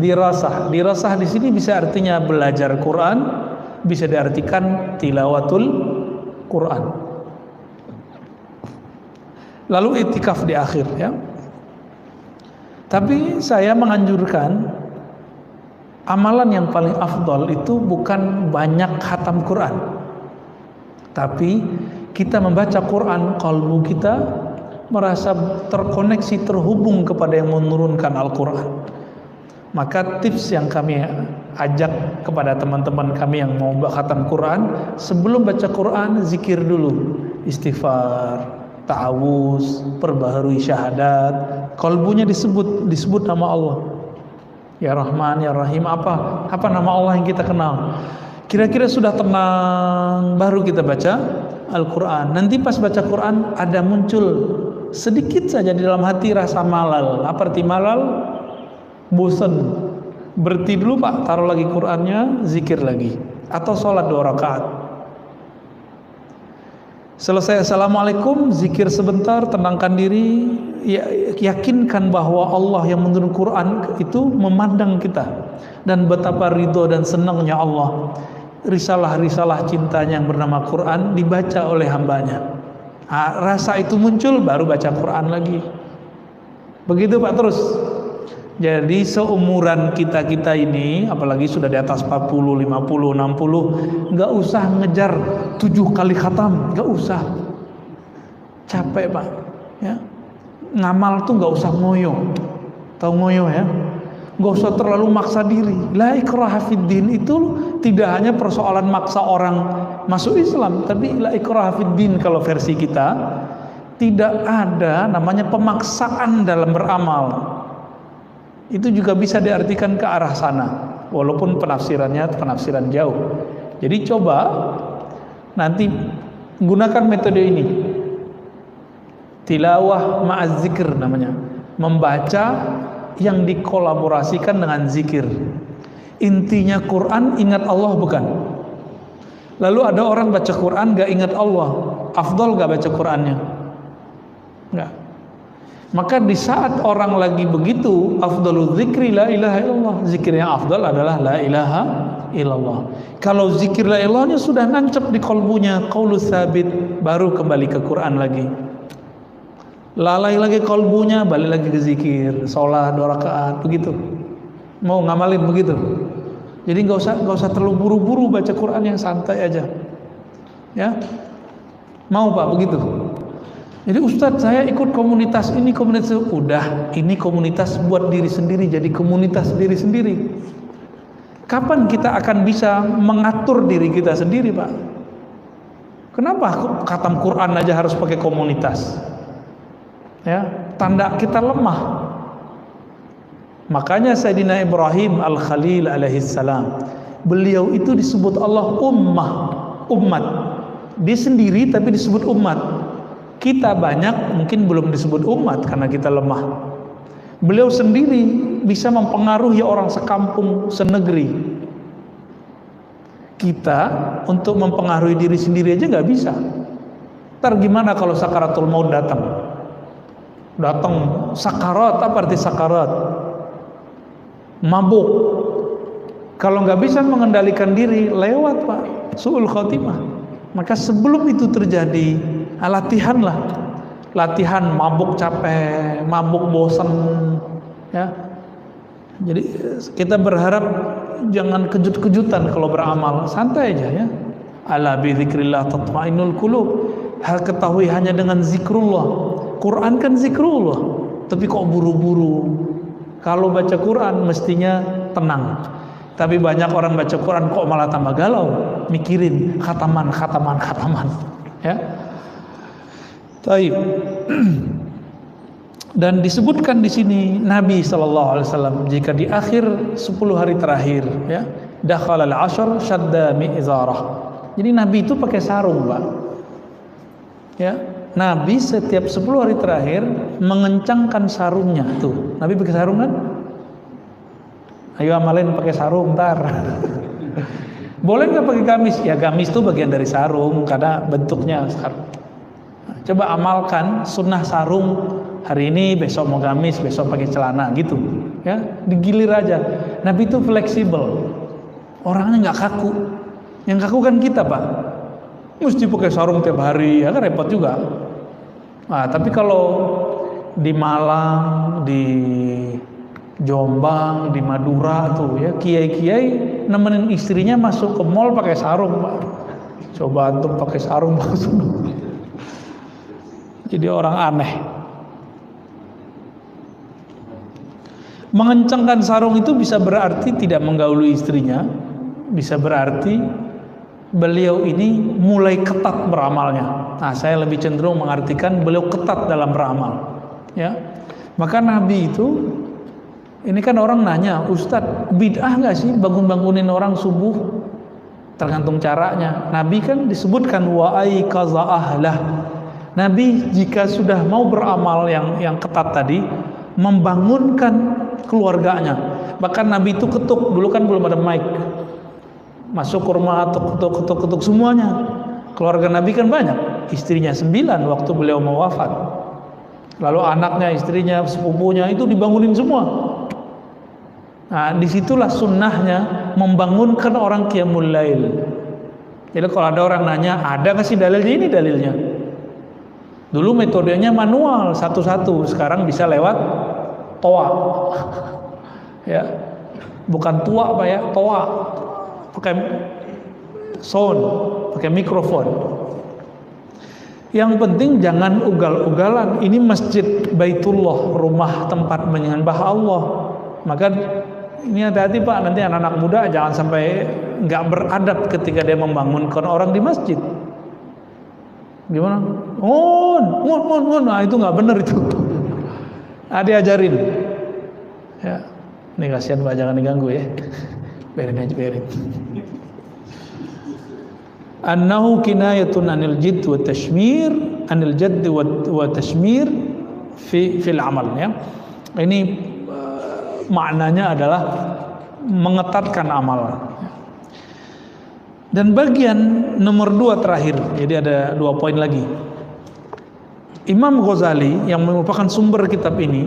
dirasah. Dirasah di sini bisa artinya belajar Quran, bisa diartikan tilawatul Quran. Lalu i'tikaf di akhir, ya. Tapi saya menganjurkan amalan yang paling afdal itu bukan banyak khatam Quran, tapi kita membaca Quran, kalbu kita merasa terkoneksi, terhubung kepada yang menurunkan Al-Quran. Maka tips yang kami ajak kepada teman-teman kami yang mau khatam Quran, sebelum baca Quran zikir dulu, istighfar, ta'awuz, perbaharui syahadat, kalbunya disebut nama Allah. Ya Rahman, Ya Rahim, apa nama Allah yang kita kenal. Kira-kira sudah tenang, baru kita baca Al-Quran. Nanti pas baca Quran ada muncul sedikit saja di dalam hati rasa malal. Apa arti malal? Bosan. Berhenti dulu Pak, taruh lagi Qurannya, zikir lagi. Atau sholat 2 rakaat. Selesai Assalamualaikum, zikir sebentar, tenangkan diri, yakinkan bahwa Allah yang menurunkan Quran itu memandang kita, dan betapa ridho dan senangnya Allah. Risalah-risalah cintanya yang bernama Quran dibaca oleh hambanya. Rasa itu muncul, baru baca Quran lagi. Begitu Pak terus. Jadi seumuran kita-kita ini, apalagi sudah di atas 40, 50, 60, nggak usah ngejar 7 kali khatam, nggak usah. Capek Pak, ya. Ngamal tuh nggak usah ngoyo. Tahu ngoyo ya? Nggak usah terlalu maksa diri. La ikraha fiddin itu tidak hanya persoalan maksa orang masuk Islam, tapi la ikraha fiddin kalau versi kita tidak ada namanya pemaksaan dalam beramal. Itu juga bisa diartikan ke arah sana, walaupun penafsirannya penafsiran jauh. Jadi coba nanti gunakan metode ini, tilawah ma'az zikir namanya, membaca yang dikolaborasikan dengan zikir. Intinya Quran, ingat Allah bukan? Lalu ada orang baca Quran gak ingat Allah, afdol gak baca Qurannya? Enggak. Maka di saat orang lagi begitu, afdalul zikri la ilaha illallah. Zikir yang afdal adalah la ilaha illallah. Kalau zikir la ilahnya sudah nancap di kalbunya, qaulus sabit, baru kembali ke Quran lagi. Lalai lagi kalbunya, balik lagi ke zikir, sholat 2 rakaat, begitu. Mau ngamalin begitu. Jadi nggak usah terlalu buru-buru baca Quran, yang santai aja. Ya, mau Pak begitu. Jadi Ustadz saya ikut komunitas ini, komunitas itu. Udah, ini komunitas buat diri sendiri, jadi komunitas diri sendiri. Kapan kita akan bisa mengatur diri kita sendiri Pak? Kenapa khatam Quran aja harus pakai komunitas? Ya, tanda kita lemah. Makanya Sayyidina Ibrahim Al-Khalil alaihissalam, beliau itu disebut Allah umat. Dia sendiri tapi disebut umat. Kita banyak mungkin belum disebut umat karena kita lemah. Beliau sendiri bisa mempengaruhi orang sekampung, senegeri. kita untuk mempengaruhi diri sendiri aja nggak bisa. Ntar gimana kalau sakaratul maut datang? Datang sakarat, apa arti sakarat? Mabuk. Kalau nggak bisa mengendalikan diri, lewat Pak, su'ul khotimah. Maka sebelum itu terjadi, latihanlah. Latihan mabuk capek, mabuk bosan, ya. Jadi kita berharap jangan kejut-kejutan kalau beramal, santai aja ya. Ala bi dzikrillah tatmainnul qulub. Ketahui hanya dengan zikrullah. Quran kan zikrullah, tapi kok buru-buru. Kalau baca Quran mestinya tenang. Tapi banyak orang baca Quran kok malah tambah galau, mikirin khataman, ya. Taib. Dan disebutkan di sini Nabi SAW jika di akhir 10 hari terakhir, ya, dakhalal ashar shadda mi'zarah. Jadi Nabi itu pakai sarung, Pak. Ya, Nabi setiap 10 hari terakhir mengencangkan sarungnya. Tuh, Nabi pakai sarung kan? Ayo amalin pakai sarung ntar. Boleh nggak pakai gamis? Ya gamis itu bagian dari sarung karena bentuknya sarung. Coba amalkan sunnah sarung hari ini, besok mau gamis, besok pakai celana gitu. Ya, digilir aja. Nabi itu fleksibel. Orangnya nggak kaku. Yang kaku kan kita, Pak. Mesti pakai sarung tiap hari, ya kan repot juga. Nah, tapi kalau di Malang, di Jombang, di Madura tuh ya, kiai-kiai nemenin istrinya masuk ke mall pakai sarung, Pak. Coba antum pakai sarung masuk. Jadi orang aneh. Mengencangkan sarung itu bisa berarti tidak menggauli istrinya, bisa berarti beliau ini mulai ketat beramalnya. Nah, saya lebih cenderung mengartikan beliau ketat dalam beramal. Ya, maka Nabi itu, ini kan orang nanya, Ustadz, bid'ah nggak sih bangun-bangunin orang subuh? Tergantung caranya. Nabi kan disebutkan wa ayqaza ahlah. Nabi jika sudah mau beramal yang ketat tadi, membangunkan keluarganya. Bahkan Nabi itu ketuk, dulu kan belum ada mic. Masuk ke rumah, ketuk semuanya. Keluarga Nabi kan banyak, istrinya 9 waktu beliau mau wafat. Lalu anaknya, istrinya, sepupunya itu dibangunin semua. Nah, disitulah sunnahnya membangunkan orang qiyamul lail. Jadi kalau ada orang nanya, ada nggak sih dalilnya? Ini dalilnya. Dulu metodenya manual, satu-satu. Sekarang bisa lewat toa. Ya, bukan tua Pak ya, toa. Pakai sound, pakai mikrofon. Yang penting jangan ugal-ugalan. Ini masjid Baitullah, rumah tempat menyembah Allah. Maka ini hati-hati Pak, nanti anak-anak muda jangan sampai nggak beradab ketika dia membangunkan orang di masjid. Gimana? Nah itu nggak benar itu. Nah, diajarin. Ya, ini kasihan Pak, jangan diganggu ya. Biarin aja, biarin. Annahu kinayatun anil jidd wa tashmir, anil jadd wa tashmir fil amal, ya. Ini maknanya adalah mengetatkan amal. Dan bagian nomor 2 terakhir, jadi ada 2 poin lagi. Imam Ghazali yang merupakan sumber kitab ini,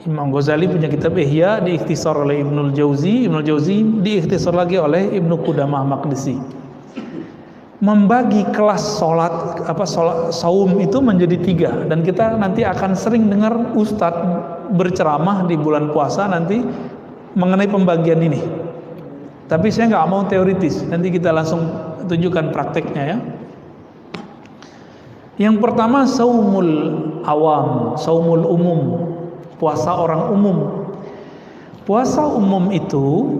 Imam Ghazali punya kitab Ihya, diikhtisar oleh Ibnul Jauzi. Ibnul Jauzi diikhtisar lagi oleh Ibnu Qudamah Maqdisi. Membagi kelas salat saum itu menjadi 3, dan kita nanti akan sering dengar ustadz berceramah di bulan puasa nanti mengenai pembagian ini. Tapi saya nggak mau teoritis, nanti kita langsung tunjukkan prakteknya ya. Yang pertama saumul awam, saumul umum, puasa orang umum. Puasa umum itu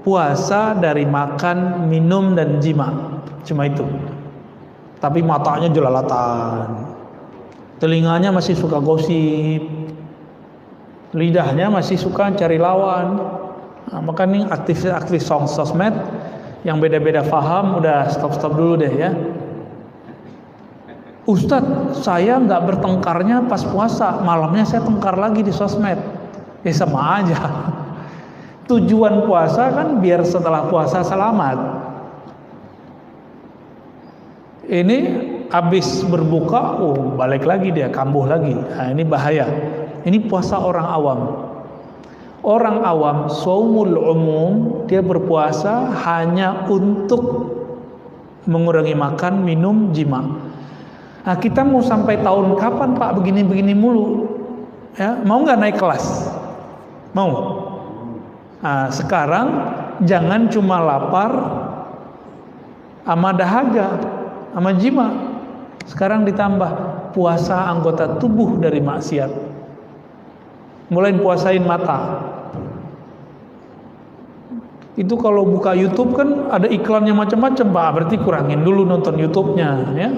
puasa dari makan, minum, dan jima. Cuma itu. Tapi matanya jelalatan, telinganya masih suka gosip, lidahnya masih suka cari lawan. Nah, maka nih aktif sosmed yang beda-beda paham, udah stop dulu deh ya. Ustadz, saya nggak bertengkarnya pas puasa, malamnya saya tengkar lagi di sosmed. Ya sama aja. Tujuan puasa kan biar setelah puasa selamat. Ini habis berbuka, balik lagi dia, kambuh lagi. Nah, ini bahaya. Ini puasa orang awam. Orang awam, shaumul umum, dia berpuasa hanya untuk mengurangi makan, minum, jima. Nah, kita mau sampai tahun kapan Pak begini-begini mulu? Ya, mau nggak naik kelas? Mau? Nah, sekarang jangan cuma lapar sama dahaga, sama jima. Sekarang ditambah puasa anggota tubuh dari maksiat. Mulai puasain mata. Itu kalau buka YouTube kan ada iklannya macam-macam Pak, berarti kurangin dulu nonton YouTube-nya ya.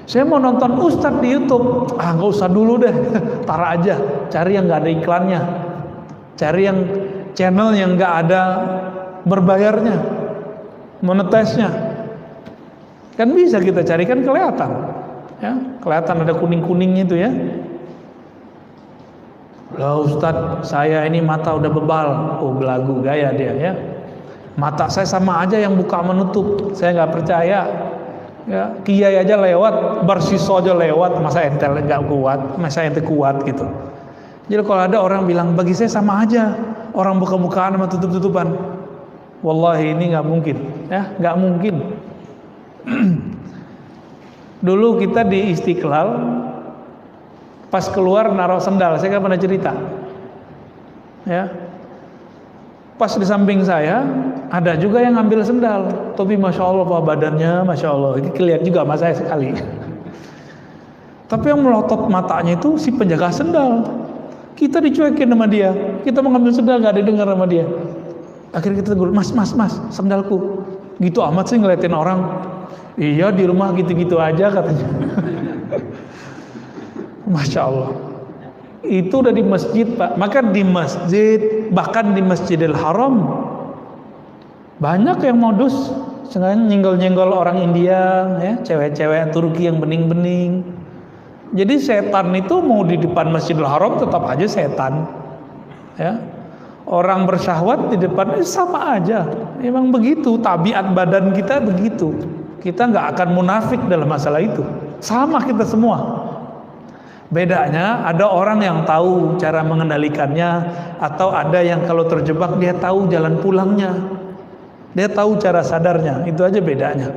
Saya mau nonton Ustadz di YouTube, nggak usah dulu deh, tar aja, cari yang nggak ada iklannya, cari yang channel yang nggak ada berbayarnya, monetize-nya, kan bisa kita cari, kan kelihatan, ya, kelihatan ada kuning-kuningnya itu ya. Lah Ustadz, saya ini mata udah bebal, belagu gaya dia ya. Mata saya sama aja yang buka menutup, saya nggak percaya. Ya, kiai aja lewat, barsiso aja lewat, masa ente nggak kuat, masa ente kuat gitu. Jadi kalau ada orang bilang bagi saya sama aja, orang buka-bukaan sama tutup-tutupan, wallahi ini nggak mungkin, ya nggak mungkin. Dulu kita di Istiqlal, pas keluar naruh sendal, saya kan pernah cerita, ya. Pas di samping saya ada juga yang ngambil sendal, tapi masya Allah Pak, badannya masya Allah, ini kelihatan juga sama saya sekali. Tapi yang melotot matanya itu si penjaga sendal. Kita dicuekin sama dia, kita mau ngambil sendal nggak ada dengar sama dia. Akhirnya kita tegur, mas sendalku. Gitu amat sih ngeliatin orang. Iya di rumah gitu-gitu aja katanya. Masya Allah. Itu udah di masjid Pak. Maka di masjid, bahkan di Masjidil Haram, banyak yang modus sengaja nyenggol-nyenggol orang India, ya, cewek-cewek Turki yang bening-bening. Jadi setan itu mau di depan Masjidil Haram tetap aja setan, ya. Orang bersyahwat di depan sama aja. Memang begitu, tabiat badan kita begitu. Kita nggak akan munafik dalam masalah itu. Sama kita semua. Bedanya ada orang yang tahu cara mengendalikannya, atau ada yang kalau terjebak dia tahu jalan pulangnya, dia tahu cara sadarnya. Itu aja bedanya.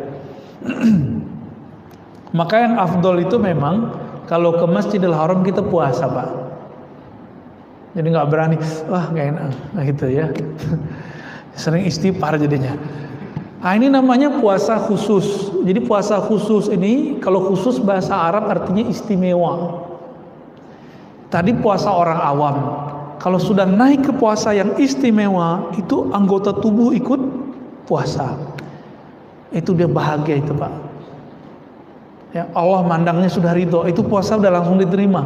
Maka yang afdol itu memang kalau ke Masjidil Haram kita puasa Pak. Jadi nggak berani, nggak enak, gitu ya. Sering istighfar jadinya. Nah, ini namanya puasa khusus. Jadi puasa khusus ini, kalau khusus bahasa Arab artinya istimewa. Tadi puasa orang awam. Kalau sudah naik ke puasa yang istimewa, itu anggota tubuh ikut puasa. Itu dia bahagia itu Pak. Ya, Allah mandangnya sudah ridho. Itu puasa udah langsung diterima.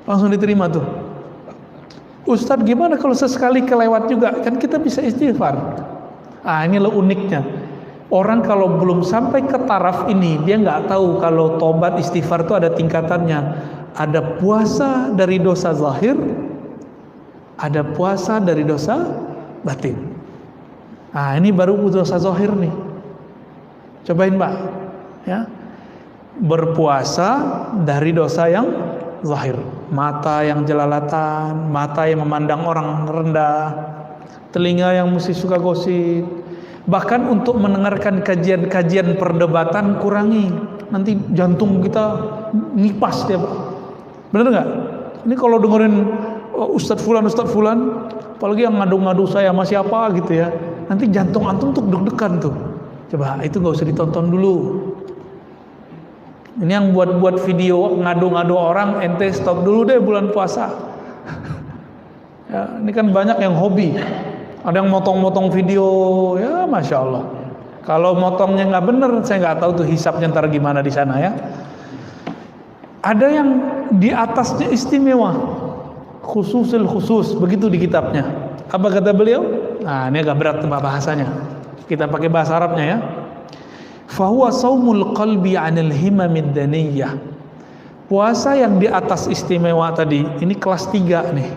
Langsung diterima tuh. Ustadz gimana kalau sesekali kelewat juga? Kan kita bisa istighfar. Ini loh uniknya. Orang kalau belum sampai ke taraf ini, dia nggak tahu kalau tobat istighfar itu ada tingkatannya. Ada puasa dari dosa zahir, ada puasa dari dosa batin. Ini baru dosa zahir nih. Cobain Pak, ya. Berpuasa dari dosa yang zahir. Mata yang jelalatan, mata yang memandang orang rendah, telinga yang mesti suka gosip. Bahkan untuk mendengarkan kajian-kajian perdebatan kurangi. Nanti jantung kita ngipas dia Pak. Bener nggak? Ini kalau dengerin Ustadz Fulan, apalagi yang ngadu-ngadu saya sama siapa gitu ya, nanti jantung antum tuh deg-degan tuh. Coba itu nggak usah ditonton dulu. Ini yang buat video ngadu-ngadu orang, ente stop dulu deh bulan puasa. Ya, ini kan banyak yang hobi. Ada yang motong-motong video, ya masya Allah. Kalau motongnya nggak bener, saya nggak tahu tuh hisapnya ntar gimana di sana ya. Ada yang di atasnya istimewa, khususil khusus, begitu di kitabnya. Apa kata beliau? Ini agak berat bahasanya. Kita pakai bahasa Arabnya ya. Fahuwa saumul qalbi 'anil himamid daniyah. Puasa yang di atas istimewa tadi, ini kelas 3 nih.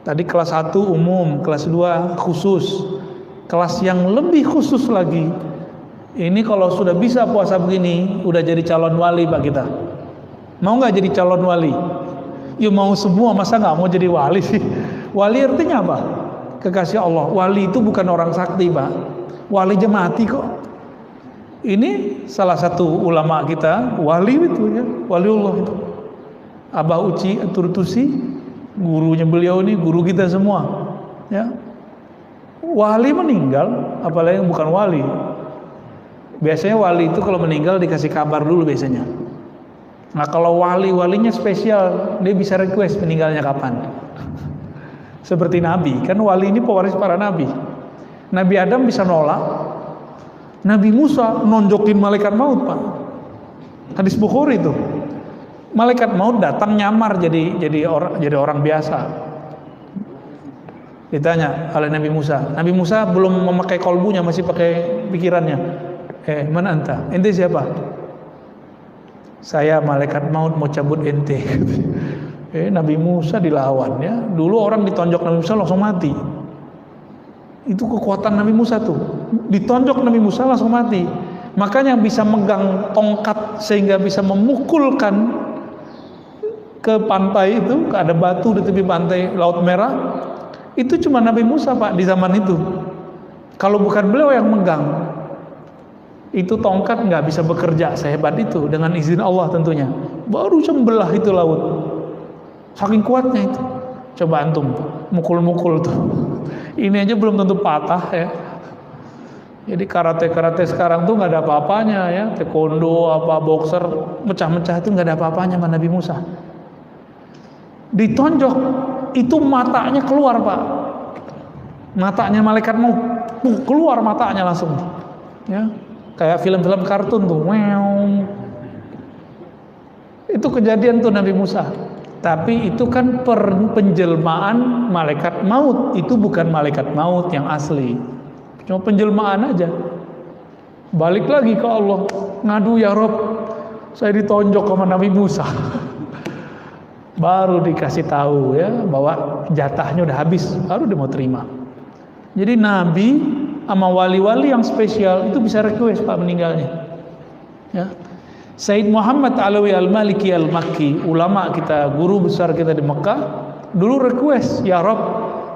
Tadi kelas 1 umum, kelas 2 khusus. Kelas yang lebih khusus lagi, Ini kalau sudah bisa puasa begini, udah jadi calon wali Pak kita. Mau nggak jadi calon wali? Ya mau semua, masa nggak mau jadi wali sih? Wali artinya apa? Kekasih Allah. Wali itu bukan orang sakti Pak. Wali aja mati kok. Ini salah satu ulama kita, wali itu ya, waliullah itu. Abah Uci Turtusi, gurunya beliau ini, guru kita semua. Ya. Wali meninggal, apalagi yang bukan wali. Biasanya wali itu kalau meninggal dikasih kabar dulu biasanya. Nah kalau walinya spesial, dia bisa request meninggalnya kapan. Seperti Nabi, kan wali ini pewaris para Nabi. Nabi Adam bisa nolak, Nabi Musa nonjokin malaikat maut Pak. Hadis Bukhari itu. Malaikat maut datang nyamar jadi orang biasa. Ditanya oleh Nabi Musa. Nabi Musa belum memakai kolbunya, masih pakai pikirannya. Mana anta? Ente siapa? Saya malaikat maut mau cabut ente. Nabi Musa dilawan ya. Dulu orang ditonjok Nabi Musa langsung mati. Itu kekuatan Nabi Musa tuh. Ditonjok Nabi Musa langsung mati. Makanya bisa megang tongkat sehingga bisa memukulkan ke pantai itu, ada batu di tepi pantai Laut Merah. Itu cuma Nabi Musa Pak di zaman itu. Kalau bukan beliau yang megang, itu tongkat nggak bisa bekerja sehebat itu dengan izin Allah tentunya. Baru sembelah itu laut. Saking kuatnya itu. Coba antum mukul-mukul tuh. Ini aja belum tentu patah ya. Jadi karate sekarang tuh nggak ada apa-apanya ya. Taekwondo apa boxer mecah-mecah itu nggak ada apa-apanya sama Nabi Musa. Ditonjok itu matanya keluar Pak. Matanya malaikat mau keluar matanya langsung. Ya. Kayak film-film kartun tuh. Itu kejadian tuh Nabi Musa. Tapi itu kan penjelmaan malaikat maut. Itu bukan malaikat maut yang asli. Cuma penjelmaan aja. Balik lagi ke Allah. Ngadu ya Rob, saya ditonjok sama Nabi Musa. Baru dikasih tahu ya bahwa jatahnya udah habis. Baru dia mau terima. Jadi Nabi sama wali-wali yang spesial itu bisa request Pak meninggalnya. Ya. Said Muhammad Alawi Al-Maliki Al-Makki, ulama kita, guru besar kita di Mekah, dulu request, ya Rob,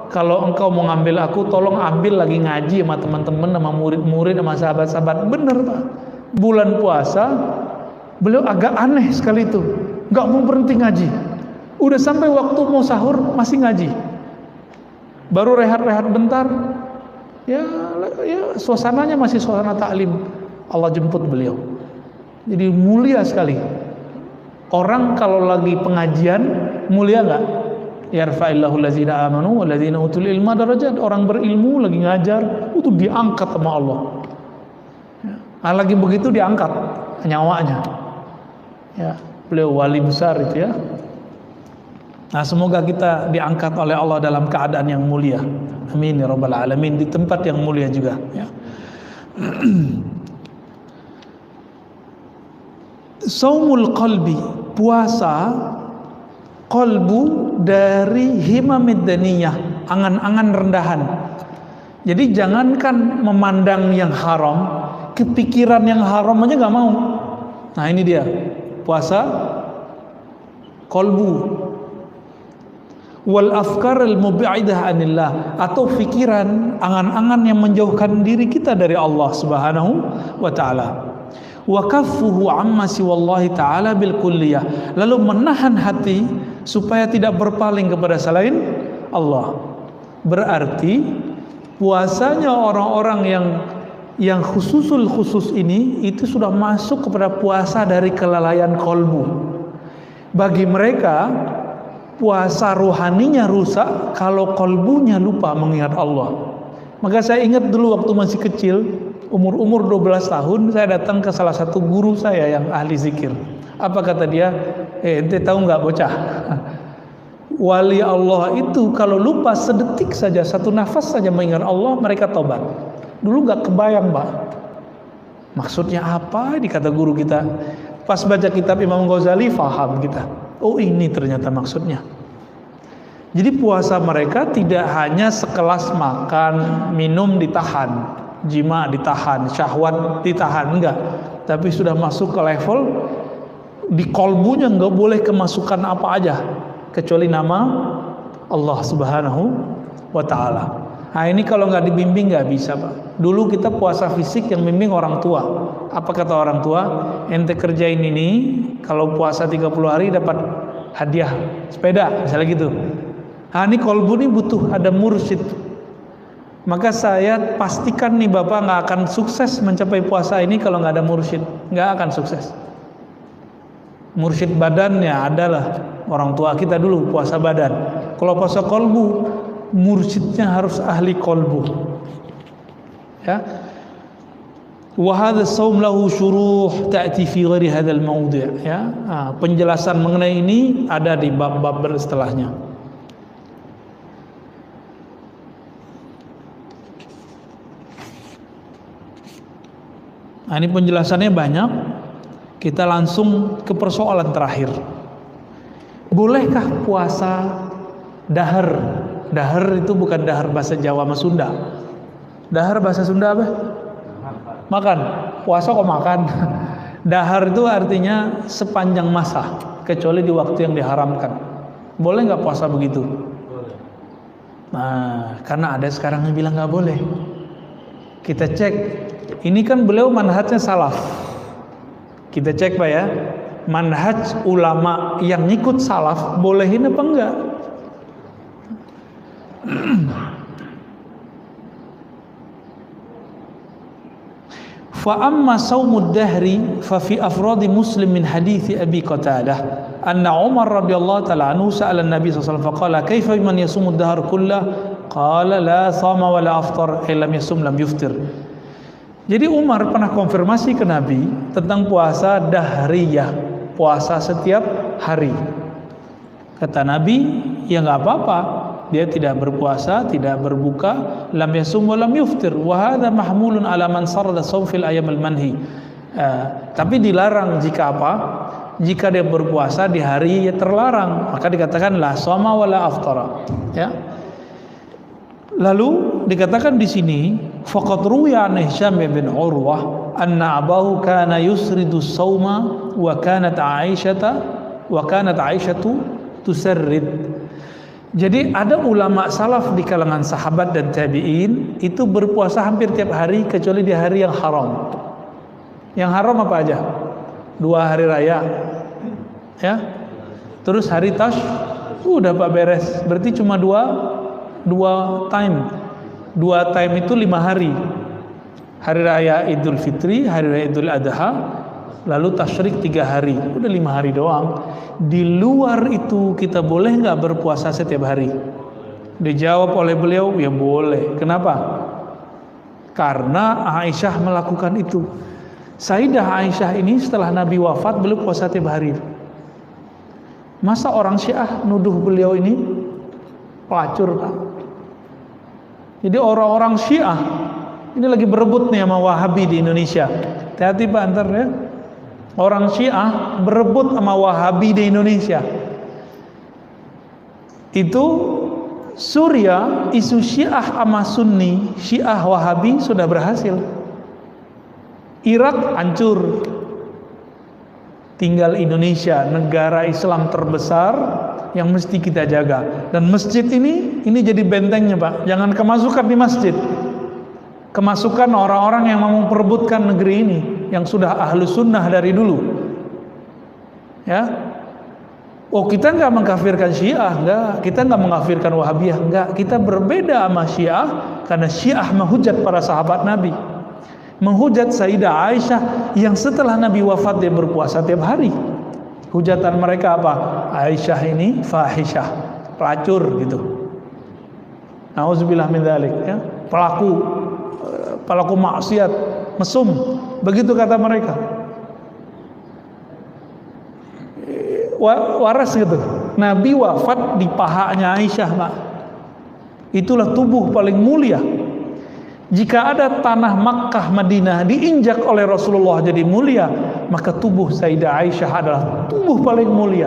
kalau engkau mau ngambil aku, tolong ambil lagi ngaji sama teman-teman, sama murid-murid, sama sahabat-sahabat. Bener Pak, bulan puasa, beliau agak aneh sekali itu, nggak mau berhenti ngaji. Udah sampai waktu mau sahur, masih ngaji. Baru rehat-rehat bentar, ya suasananya masih suasana taklim. Allah jemput beliau. Jadi mulia sekali. Orang kalau lagi pengajian mulia nggak? Yarfa'illahu allazina amanu wallazina utul ilma darajat. Orang berilmu lagi ngajar itu diangkat sama Allah. Ya. Lagi begitu diangkat nyawanya. Ya, beliau wali besar itu ya. Nah, semoga kita diangkat oleh Allah dalam keadaan yang mulia. Amin ya rabbal alamin, di tempat yang mulia juga ya. Saumul qalbi, puasa qalbu dari himamid daniyah, angan-angan rendahan. Jadi jangankan memandang yang haram, kepikiran yang haram aja nggak mau. Nah ini dia puasa qalbu. Wal afkar al mubi'idah anillah, atau pikiran, angan-angan yang menjauhkan diri kita dari Allah Subhanahu wa taala. Wa kaffuhu amma siwallahi ta'ala bil kulliyah, lalu menahan hati supaya tidak berpaling kepada selain Allah. Berarti puasanya orang-orang yang khusus ini itu sudah masuk kepada puasa dari kelalaian kolbu. Bagi mereka puasa rohaninya rusak kalau kolbunya lupa mengingat Allah. Maka saya ingat dulu waktu masih kecil, umur 12 tahun, saya datang ke salah satu guru saya yang ahli zikir. Apa kata dia? Ente tahu nggak bocah? Wali Allah itu kalau lupa sedetik saja, satu nafas saja mengingat Allah, mereka tobat. Dulu nggak kebayang, Pak. Maksudnya apa? Dikata guru kita. Pas baca kitab Imam Ghazali, faham kita. Oh ini ternyata maksudnya. Jadi puasa mereka tidak hanya sekelas makan, minum ditahan. jima ditahan, syahwat ditahan, enggak. Tapi sudah masuk ke level di kolbunya nggak boleh kemasukan apa aja kecuali nama Allah Subhanahu wa Ta'ala. Nah ini kalau nggak dibimbing nggak bisa, Pak. Dulu kita puasa fisik yang bimbing orang tua. Apa kata orang tua? Ente kerjain ini, kalau puasa 30 hari dapat hadiah sepeda, misalnya gitu. Nah ini kolbu ini butuh ada mursyid. Maka saya pastikan nih Bapak nggak akan sukses mencapai puasa ini kalau nggak ada mursyid, nggak akan sukses. Mursyid badannya adalah orang tua kita dulu puasa badan. Kalau puasa kolbu, mursyidnya harus ahli kolbu. Ya. Wa hadha shaum lahu syuruh ta'ti fi ghairi hadzal mawdi', ya. Penjelasan mengenai ini ada di bab-bab setelahnya. Nah, ini penjelasannya banyak. Kita langsung ke persoalan terakhir. Bolehkah puasa dahar? Dahar itu bukan dahar bahasa Jawa sama Sunda. Dahar bahasa Sunda apa? Makan. Puasa kok makan? Dahar itu artinya sepanjang masa, kecuali di waktu yang diharamkan. Boleh nggak puasa begitu? Boleh. Nah, karena ada sekarang yang bilang nggak boleh. Kita cek. Ini kan beliau manhajnya salaf. Kita cek Pak ya, manhaj ulama yang ngikut salaf bolehin apa enggak? Fa amma shaumud dahri fa fi afradi Muslim min hadits Abi Qatadah anna Umar radhiyallahu ta'ala anhu sa'ala an-nabi sallallahu alaihi wasallam faqala kaifa man yasumud dahr kullah qala la sama wa la aftar illa yasum lam yuftir. Jadi Umar pernah konfirmasi ke Nabi tentang puasa dahriyah, puasa setiap hari. Kata Nabi, ya nggak apa-apa, dia tidak berpuasa, tidak berbuka, lam yasum wa lam yuftir. Wa hadha mahmulun ala man sarada shaum fil ayyam al-manhi. Tapi dilarang jika apa? Jika dia berpuasa di hari yang terlarang, maka dikatakan la shoma wa la aftara. Ya. Lalu dikatakan di sini faqad ruwiya an Hisham bin Urwah anna abahu kana yusridu shauma wa kanat Aisyatu tusarrid. Jadi ada ulama salaf di kalangan sahabat dan tabi'in itu berpuasa hampir tiap hari kecuali di hari yang haram. Yang haram apa aja? 2 hari raya. Ya. Terus hari tash udah Pak beres. Berarti cuma dua time. 2 time itu 5 hari. Hari raya Idul Fitri, hari raya Idul Adha, lalu tasyrik 3 hari. Udah 5 hari doang. Di luar itu kita boleh nggak berpuasa setiap hari? Dijawab oleh beliau, ya boleh. Kenapa? Karena Aisyah melakukan itu. Sayyidah Aisyah ini setelah Nabi wafat beliau puasa tiap hari. Masa orang Syiah nuduh beliau ini pelacur, Pak? Jadi orang-orang Syiah ini lagi berebut nih sama Wahabi di Indonesia. Hati-hati Pak antar ya. Orang Syiah berebut sama Wahabi di Indonesia. Itu Suriah, isu Syiah sama Sunni, Syiah Wahabi sudah berhasil. Irak hancur. Tinggal Indonesia, negara Islam terbesar yang mesti kita jaga. Dan masjid ini jadi bentengnya Pak. Jangan kemasukan di masjid. Kemasukan orang-orang yang mau memperebutkan negeri ini, yang sudah ahlu sunnah dari dulu. Ya. Oh kita nggak mengkafirkan Syiah, enggak. Kita nggak mengkafirkan Wahabiyah, enggak. Kita berbeda sama Syiah karena Syiah menghujat para sahabat Nabi. Menghujat Sayyidah Aisyah yang setelah Nabi wafat dia berpuasa tiap hari. Hujatan mereka apa? Aisyah ini fahisyah, pelacur gitu. Nauzubillah min dzalik, ya. Pelaku maksiat, mesum, begitu kata mereka. Waras gitu. Nabi wafat di pahanya Aisyah, Pak. Itulah tubuh paling mulia. Jika ada tanah Makkah Madinah diinjak oleh Rasulullah jadi mulia, maka tubuh Sayyidah Aisyah adalah tubuh paling mulia.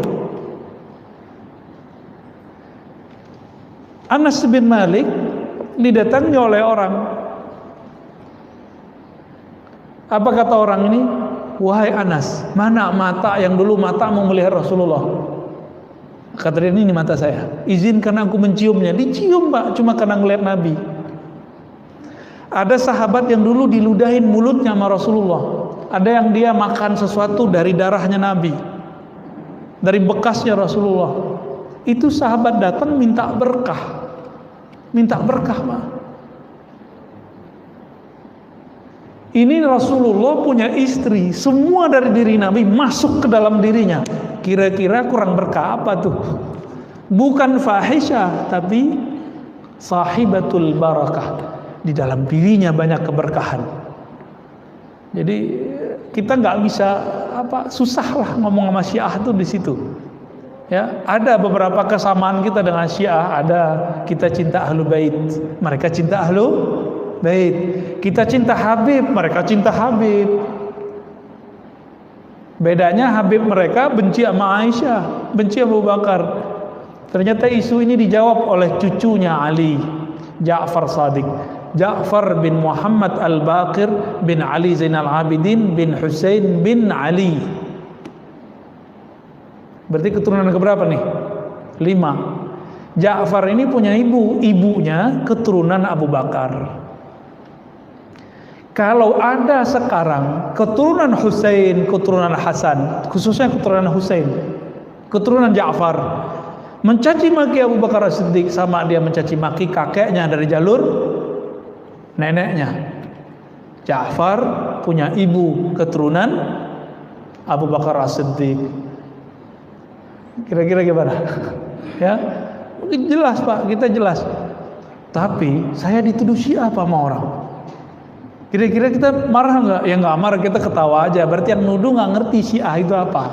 Anas bin Malik didatangi oleh orang. Apa kata orang ini? Wahai Anas, mana mata yang dulu matamu melihat Rasulullah? Kata dia, ini mata saya. Izinkan aku menciumnya. Dicium Pak, cuma karena ngelihat Nabi. Ada sahabat yang dulu diludahin mulutnya sama Rasulullah. Ada yang dia makan sesuatu dari darahnya Nabi, dari bekasnya Rasulullah. Itu sahabat datang minta berkah. Minta berkah Pak. Ini Rasulullah punya istri, semua dari diri Nabi masuk ke dalam dirinya. Kira-kira kurang berkah apa tuh? Bukan fahisyah, tapi sahibatul barakah. Di dalam dirinya banyak keberkahan. Jadi kita nggak bisa susah lah ngomong sama Syiah tuh di situ. Ya, ada beberapa kesamaan kita dengan Syiah. Ada kita cinta Ahlul Bait, mereka cinta Ahlul Bait. Kita cinta Habib, mereka cinta Habib. Bedanya Habib mereka benci sama Aisyah, benci Abu Bakar. Ternyata isu ini dijawab oleh cucunya Ali, Ja'far Shadiq, Ja'far bin Muhammad Al-Baqir bin Ali Zainal Abidin bin Husain bin Ali. Berarti keturunan keberapa nih? 5. Ja'far ini punya ibunya keturunan Abu Bakar. Kalau ada sekarang keturunan Husain, keturunan Hasan, khususnya keturunan Husain, keturunan Ja'far, mencaci maki Abu Bakar As-Siddiq sama dia mencaci maki kakeknya dari jalur neneknya. Ja'far punya ibu keturunan Abu Bakar As-Siddiq. Kira-kira gimana? Ya, mungkin jelas Pak, kita jelas. Tapi saya dituduh Syiah apa sama orang? Kira-kira kita marah nggak? Ya nggak marah, kita ketawa aja. Berarti yang nuduh nggak ngerti Syiah itu apa.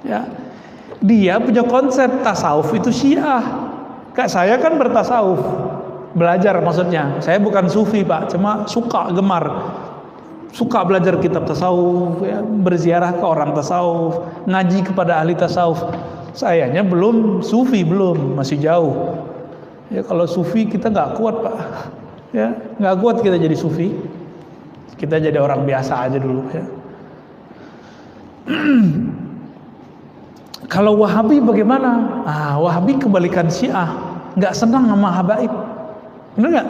Ya, dia punya konsep tasawuf itu Syiah. Kayak saya kan bertasawuf, belajar maksudnya. Saya bukan sufi Pak, cuma suka gemar, suka belajar kitab tasawuf, ya, berziarah ke orang tasawuf, ngaji kepada ahli tasawuf. Sayanya belum sufi, belum, masih jauh. Ya kalau sufi kita nggak kuat Pak. Ya nggak kuat kita jadi sufi. Kita jadi orang biasa aja dulu ya. Kalau Wahabi bagaimana? Wahabi kebalikan Syiah, nggak senang sama habaib, benar nggak?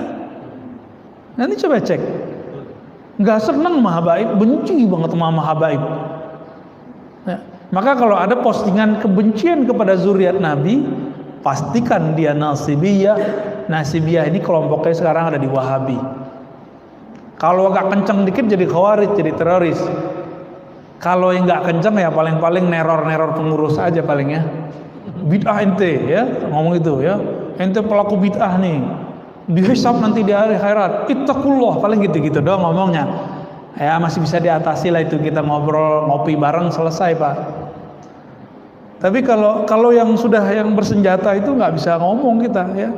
Nanti coba cek, nggak senang sama habaib, benci banget sama habaib. Ya. Maka kalau ada postingan kebencian kepada zuriat Nabi, pastikan dia nasibiyah. Nasibiyah ini kelompoknya sekarang ada di Wahabi. Kalau agak kenceng dikit jadi khawarij, jadi teroris. Kalau yang nggak kenceng ya paling-paling neror-neror pengurus aja paling ya. Bid'ah ente ya, ngomong itu ya. Ente pelaku bid'ah nih. Dihisab nanti di hari akhirat. Ittaqullah, paling gitu-gitu doang ngomongnya. Ya masih bisa diatasi lah itu, kita ngobrol, ngopi bareng selesai Pak. Tapi kalau yang sudah yang bersenjata itu nggak bisa ngomong kita ya.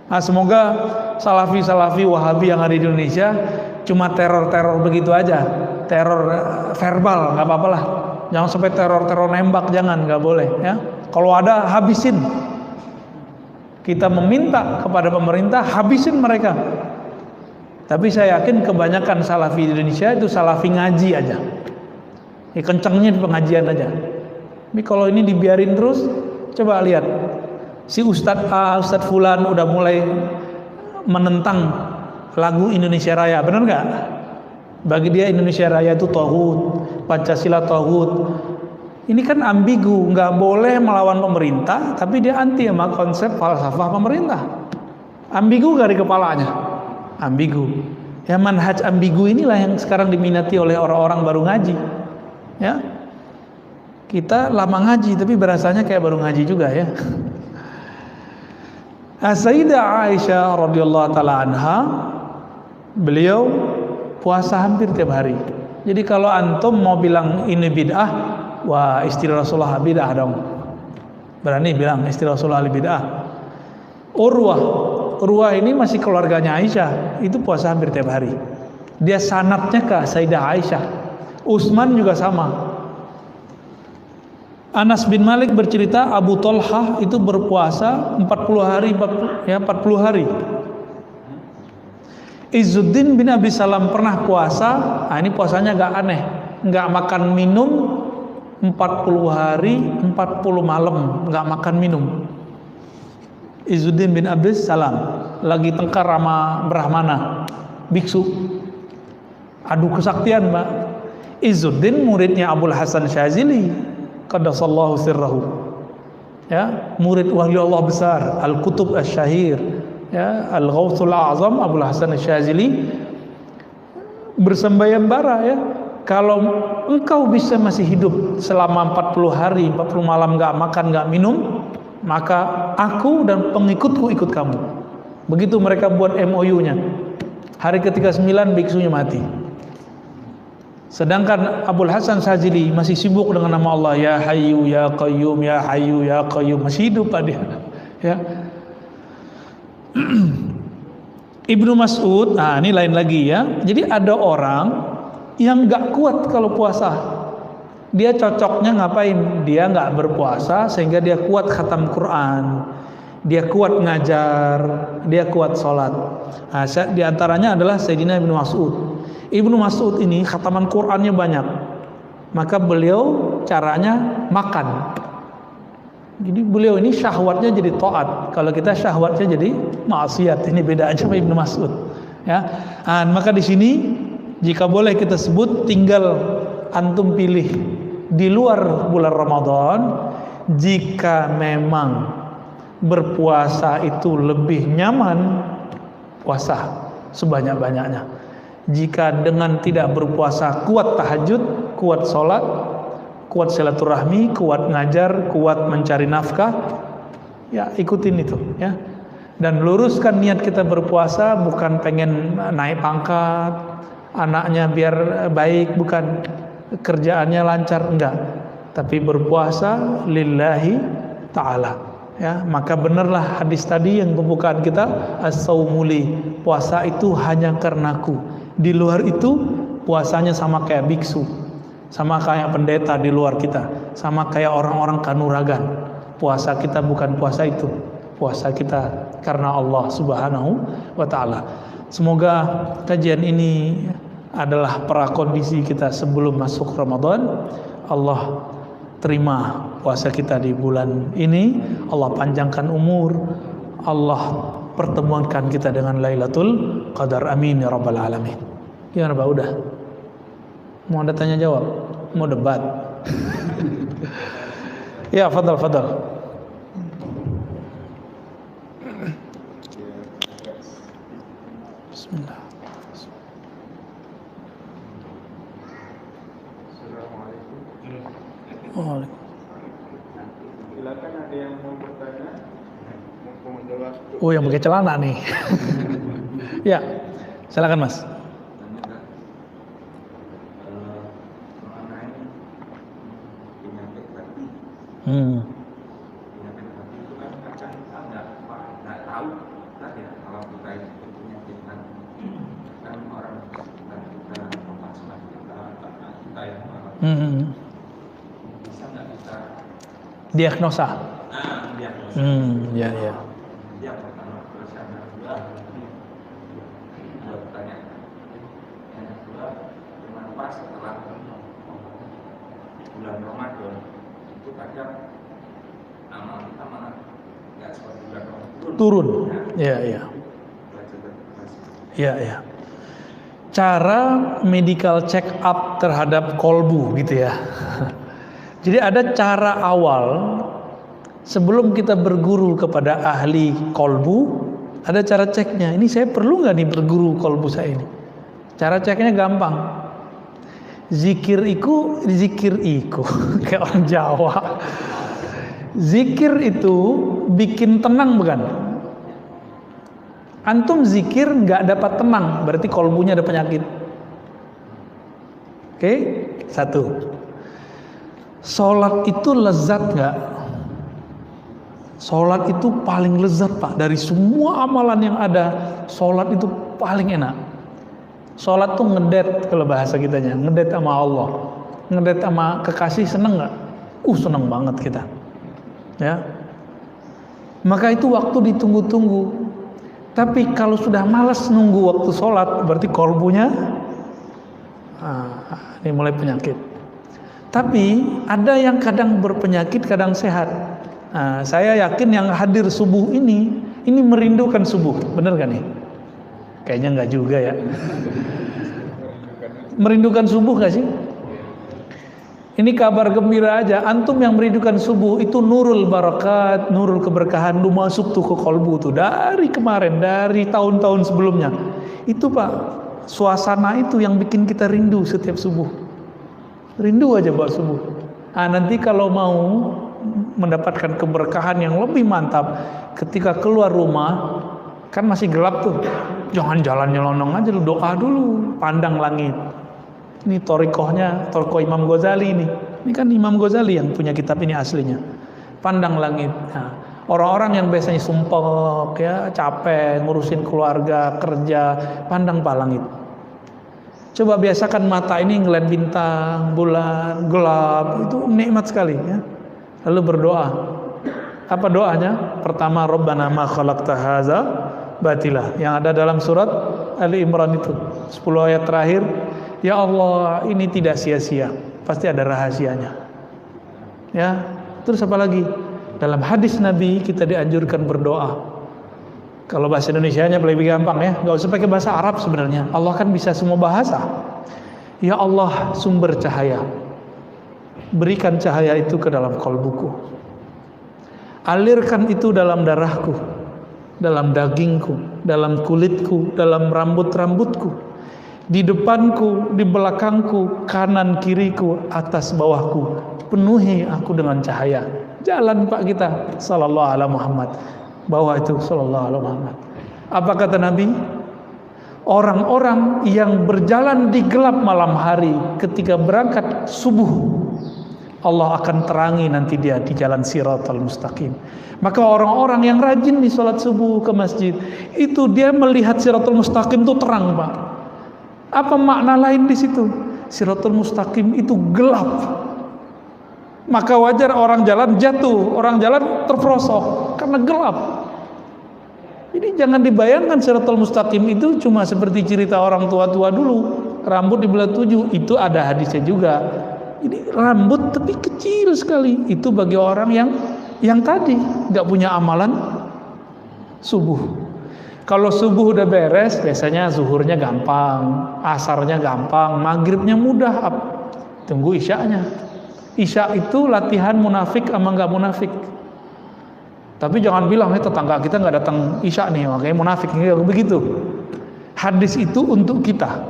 Nah, semoga salafi-salafi Wahabi yang ada di Indonesia cuma teror-teror begitu aja, teror verbal nggak apa-apa lah, jangan sampai teror-teror nembak, jangan, nggak boleh ya. Kalau ada habisin, kita meminta kepada pemerintah habisin mereka. Tapi saya yakin kebanyakan salafi di Indonesia itu salafi ngaji aja, ya, kencengnya di pengajian aja. Tapi kalau ini dibiarin terus, coba lihat. Si Ustadz A, Ustadz Fulan udah mulai menentang lagu Indonesia Raya, benar nggak? Bagi dia Indonesia Raya itu tauhid, Pancasila tauhid. Ini kan ambigu, nggak boleh melawan pemerintah, tapi dia anti sama konsep falsafah pemerintah. Ambigu dari kepalanya, ambigu. Ya manhaj ambigu inilah yang sekarang diminati oleh orang-orang baru ngaji. Ya, kita lama ngaji, tapi berasanya kayak baru ngaji juga ya. Sayyidah Aisyah radhiyallahu taala anha, beliau puasa hampir tiap hari. Jadi kalau antum mau bilang ini bid'ah, wah istri Rasulullah bid'ah dong. Berani bilang istri Rasulullah bid'ah. Urwah ini masih keluarganya Aisyah, itu puasa hampir tiap hari. Dia sanadnya ke Sayyidah Aisyah. Utsman juga sama. Anas bin Malik bercerita Abu Thalhah itu berpuasa 40 hari. Izzuddin bin Abi Salam pernah puasa. Nah, ini puasanya agak aneh, nggak makan minum 40 hari 40 malam, nggak makan minum. Izzuddin bin Abi Salam lagi tengkar sama Brahmana, biksu, adu kesaktian, Mbak. Izzuddin muridnya Abul Hasan Syazili, qaddasallahu sirrahu, ya, murid wali Allah besar, Al-Kutub Asy-Syahir, ya, Al-Ghauthul A'zam Abul Hasan Syazili bersembayambara, ya, kalau engkau bisa masih hidup selama 40 hari 40 malam nggak makan nggak minum, maka aku dan pengikutku ikut kamu. Begitu mereka buat MOU-nya. Hari ke-39 biksunya mati. Sedangkan Abul Hasan Syazili masih sibuk dengan nama Allah, ya Hayyu ya Qayyum, ya Hayyu ya Qayyum, masih hidup Pak dia. Ya. Ibnu Mas'ud, nah ini lain lagi ya. Jadi ada orang yang nggak kuat kalau puasa. Dia cocoknya ngapain? Dia nggak berpuasa sehingga dia kuat khatam Quran, dia kuat ngajar, dia kuat sholat. Nah, di antaranya adalah Sayyidina Ibnu Mas'ud. Ibnu Mas'ud ini khataman Qurannya banyak, maka beliau caranya makan. Jadi beliau ini syahwatnya jadi taat, kalau kita syahwatnya jadi maksiat. Ini beda aja sama Ibnu Mas'ud. Ya, nah, maka di sini jika boleh kita sebut, tinggal antum pilih di luar bulan Ramadan. Jika memang berpuasa itu lebih nyaman, puasa sebanyak-banyaknya. Jika dengan tidak berpuasa kuat tahajud, kuat sholat, kuat silaturahmi, kuat ngajar, kuat mencari nafkah, ya ikutin itu, ya. Dan luruskan niat kita berpuasa bukan pengen naik pangkat, anaknya biar baik, bukan, kerjaannya lancar, enggak, tapi berpuasa lillahi ta'ala, ya. Maka benarlah hadis tadi yang pembukaan kita, as-saumuli, puasa itu hanya karenaku. Di luar itu puasanya sama kayak biksu, sama kayak pendeta di luar kita, sama kayak orang-orang kanuragan. Puasa kita bukan puasa itu, puasa kita karena Allah Subhanahu wa ta'ala. Semoga kajian ini adalah prakondisi kita sebelum masuk Ramadan. Allah terima puasa kita di bulan ini, Allah panjangkan umur, Allah pertemuankan kita dengan Lailatul Qadar, amin ya rabbal alamin. Gimana Pak, udah? Mau ada tanya jawab? Mau debat? Ya, fadal. Bismillah. Assalamualaikum. Silakan, ada yang mau bertanya, mau menjawab. Oh, yang pakai celana nih. Ya, silakan Mas. Penyakit hati itu kan kadang kita nggak tahu kan ya, kalau kita itu penyakit hati kan orang sekitar kita, pasukan kita, karena kita yang mengalami. Bisa nggak kita Diagnosa. diagnosa? Ya. Yang pertama, terus yang kedua, dua pertanyaan. Yang kedua, kenapa setelah bulan Ramadan itu kadang amal kita malah nggak seperti bulan Ramadan Turun. Ya. Cara medical check up terhadap kolbu gitu ya. Jadi ada cara awal sebelum kita berguru kepada ahli kolbu, ada cara ceknya. Ini saya perlu nggak nih berguru kolbu saya ini? Cara ceknya gampang. Zikir iku kayak orang Jawa. Zikir itu bikin tenang bukan? Antum zikir nggak dapat tenang, berarti kolbunya ada penyakit. Oke, satu. Sholat itu lezat nggak? Sholat itu paling lezat Pak. Dari semua amalan yang ada, sholat itu paling enak. Sholat tuh ngedet, kalau bahasa kitanya, ngedet sama Allah, ngedet sama kekasih. Seneng nggak? Seneng banget kita, ya. Maka itu waktu ditunggu-tunggu. Tapi kalau sudah malas nunggu waktu sholat, berarti kolbunya ini mulai penyakit. Tapi ada yang kadang berpenyakit, kadang sehat. Saya yakin yang hadir subuh ini merindukan subuh, bener gak nih? Kayaknya nggak juga ya. Merindukan subuh gak sih? Ini kabar gembira aja. Antum yang merindukan subuh itu nurul barakat, nurul keberkahan lu masuk tuh ke kolbu tuh dari kemarin, dari tahun-tahun sebelumnya. Itu Pak, suasana itu yang bikin kita rindu setiap subuh. Rindu aja buat subuh. Nanti kalau mau mendapatkan keberkahan yang lebih mantap, ketika keluar rumah kan masih gelap tuh, jangan jalan nyelonong aja, lu doa dulu, pandang langit. Ini torikoh Imam Ghazali ini. Ini kan Imam Ghazali yang punya kitab ini aslinya. Pandang langit. Orang-orang yang biasanya sumpek ya, capek ngurusin keluarga, kerja, pandang langit. Coba biasakan mata ini ngeliat bintang, bulan, gelap, itu nikmat sekali ya. Lalu berdoa. Apa doanya? Pertama, Rabbana ma khalaqta hadza batila. Yang ada dalam surat Ali Imran itu 10 ayat terakhir. Ya Allah, ini tidak sia-sia, pasti ada rahasianya. Ya, terus apa lagi? Dalam hadis Nabi kita dianjurkan berdoa. Kalau bahasa Indonesianya lebih gampang ya, nggak usah pakai bahasa Arab sebenarnya. Allah kan bisa semua bahasa. Ya Allah, sumber cahaya, berikan cahaya itu ke dalam kalbuku. Alirkan itu dalam darahku, dalam dagingku, dalam kulitku, dalam rambut-rambutku, di depanku, di belakangku, kanan kiriku, atas bawahku. Penuhi aku dengan cahaya. Jalan Pak kita sallallahu alaihi Muhammad. Bawah itu sallallahu alaihi Muhammad. Apa kata Nabi? Orang-orang yang berjalan di gelap malam hari ketika berangkat subuh, Allah akan terangi nanti dia di jalan Siratal Mustaqim. Maka orang-orang yang rajin di sholat subuh ke masjid, itu dia melihat Siratal Mustaqim itu terang Pak. Apa makna lain di situ? Siratal Mustaqim itu gelap. Maka wajar orang jalan jatuh, orang jalan terperosok karena gelap. Jadi jangan dibayangkan Siratal Mustaqim itu cuma seperti cerita orang tua-tua dulu, rambut dibelah 7, itu ada hadisnya juga. Ini rambut tapi kecil sekali. Itu bagi orang yang tadi nggak punya amalan subuh. Kalau subuh udah beres, biasanya zuhurnya gampang, asarnya gampang, maghribnya mudah. Tunggu isya'nya. Isya itu latihan munafik sama nggak munafik. Tapi jangan bilang tetangga kita nggak datang isya nih, makanya munafik. Nggak begitu. Hadis itu untuk kita.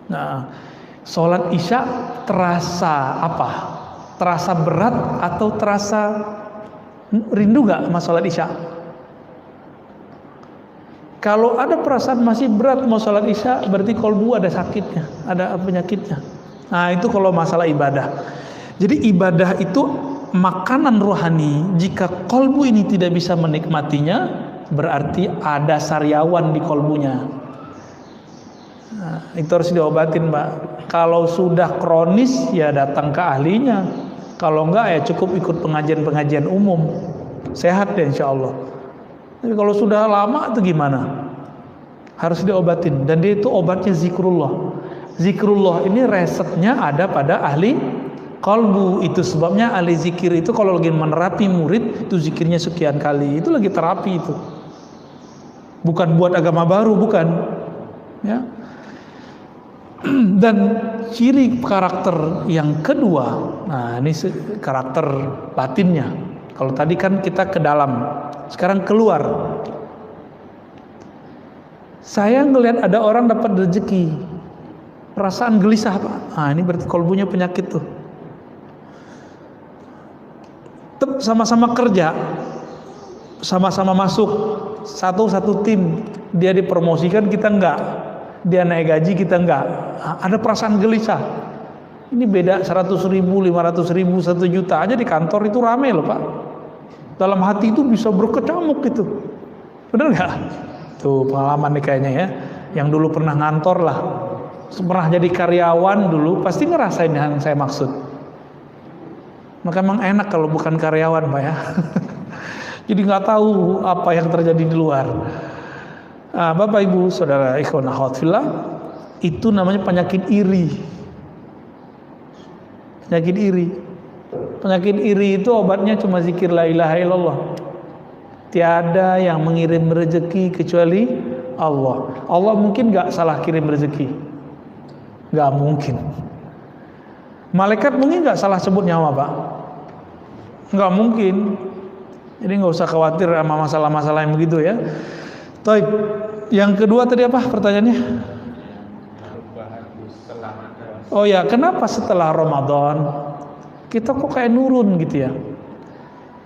Nah, sholat isya terasa apa? Terasa berat atau terasa rindu nggak sama sholat isya? Kalau ada perasaan masih berat mau sholat isya, berarti kolbu ada sakitnya, ada penyakitnya. Nah itu kalau masalah ibadah. Jadi ibadah itu makanan rohani. Jika kolbu ini tidak bisa menikmatinya, berarti ada sariawan di kolbunya. Nah, itu harus diobatin Mbak. Kalau sudah kronis ya datang ke ahlinya. Kalau enggak ya cukup ikut pengajian-pengajian umum. Sehat ya insya Allah. Tapi kalau sudah lama itu gimana? Harus diobatin. Dan dia itu obatnya zikrullah. Zikrullah ini resepnya ada pada ahli qalbu. Itu sebabnya ahli zikir itu kalau lagi menerapi murid itu zikirnya sekian kali. Itu lagi terapi itu. Bukan buat agama baru, bukan. Ya. Dan ciri karakter yang kedua, nah ini karakter batinnya. Kalau tadi kan kita ke dalam, sekarang keluar. Saya ngelihat ada orang dapat rezeki, perasaan gelisah Pak. Nah ini berarti kolbunya penyakit tuh. Sama-sama kerja, sama-sama masuk satu tim, dia dipromosikan kita enggak, dia naik gaji kita enggak. Ada perasaan gelisah. Ini beda 100.000, 500.000, 1 juta aja di kantor itu rame loh Pak. Dalam hati itu bisa berkecamuk gitu. Bener nggak? Tuh pengalaman nih kayaknya ya. Yang dulu pernah ngantor lah, pernah jadi karyawan dulu, pasti ngerasain yang saya maksud. Maka emang enak kalau bukan karyawan Pak ya. Jadi nggak tahu apa yang terjadi di luar. Bapak Ibu Saudara ikhwan akhwat fillah, itu namanya penyakit iri. Penyakit iri. Penyakit iri itu obatnya cuma zikir la ilaha illallah. Tiada yang mengirim rezeki kecuali Allah. Allah mungkin nggak salah kirim rezeki, nggak mungkin. Malaikat mungkin nggak salah sebut nyawa, Pak, nggak mungkin. Jadi nggak usah khawatir sama masalah-masalah yang begitu ya. Taib. Yang kedua tadi apa pertanyaannya? Oh ya, kenapa setelah Ramadan kita kok kayak nurun gitu ya?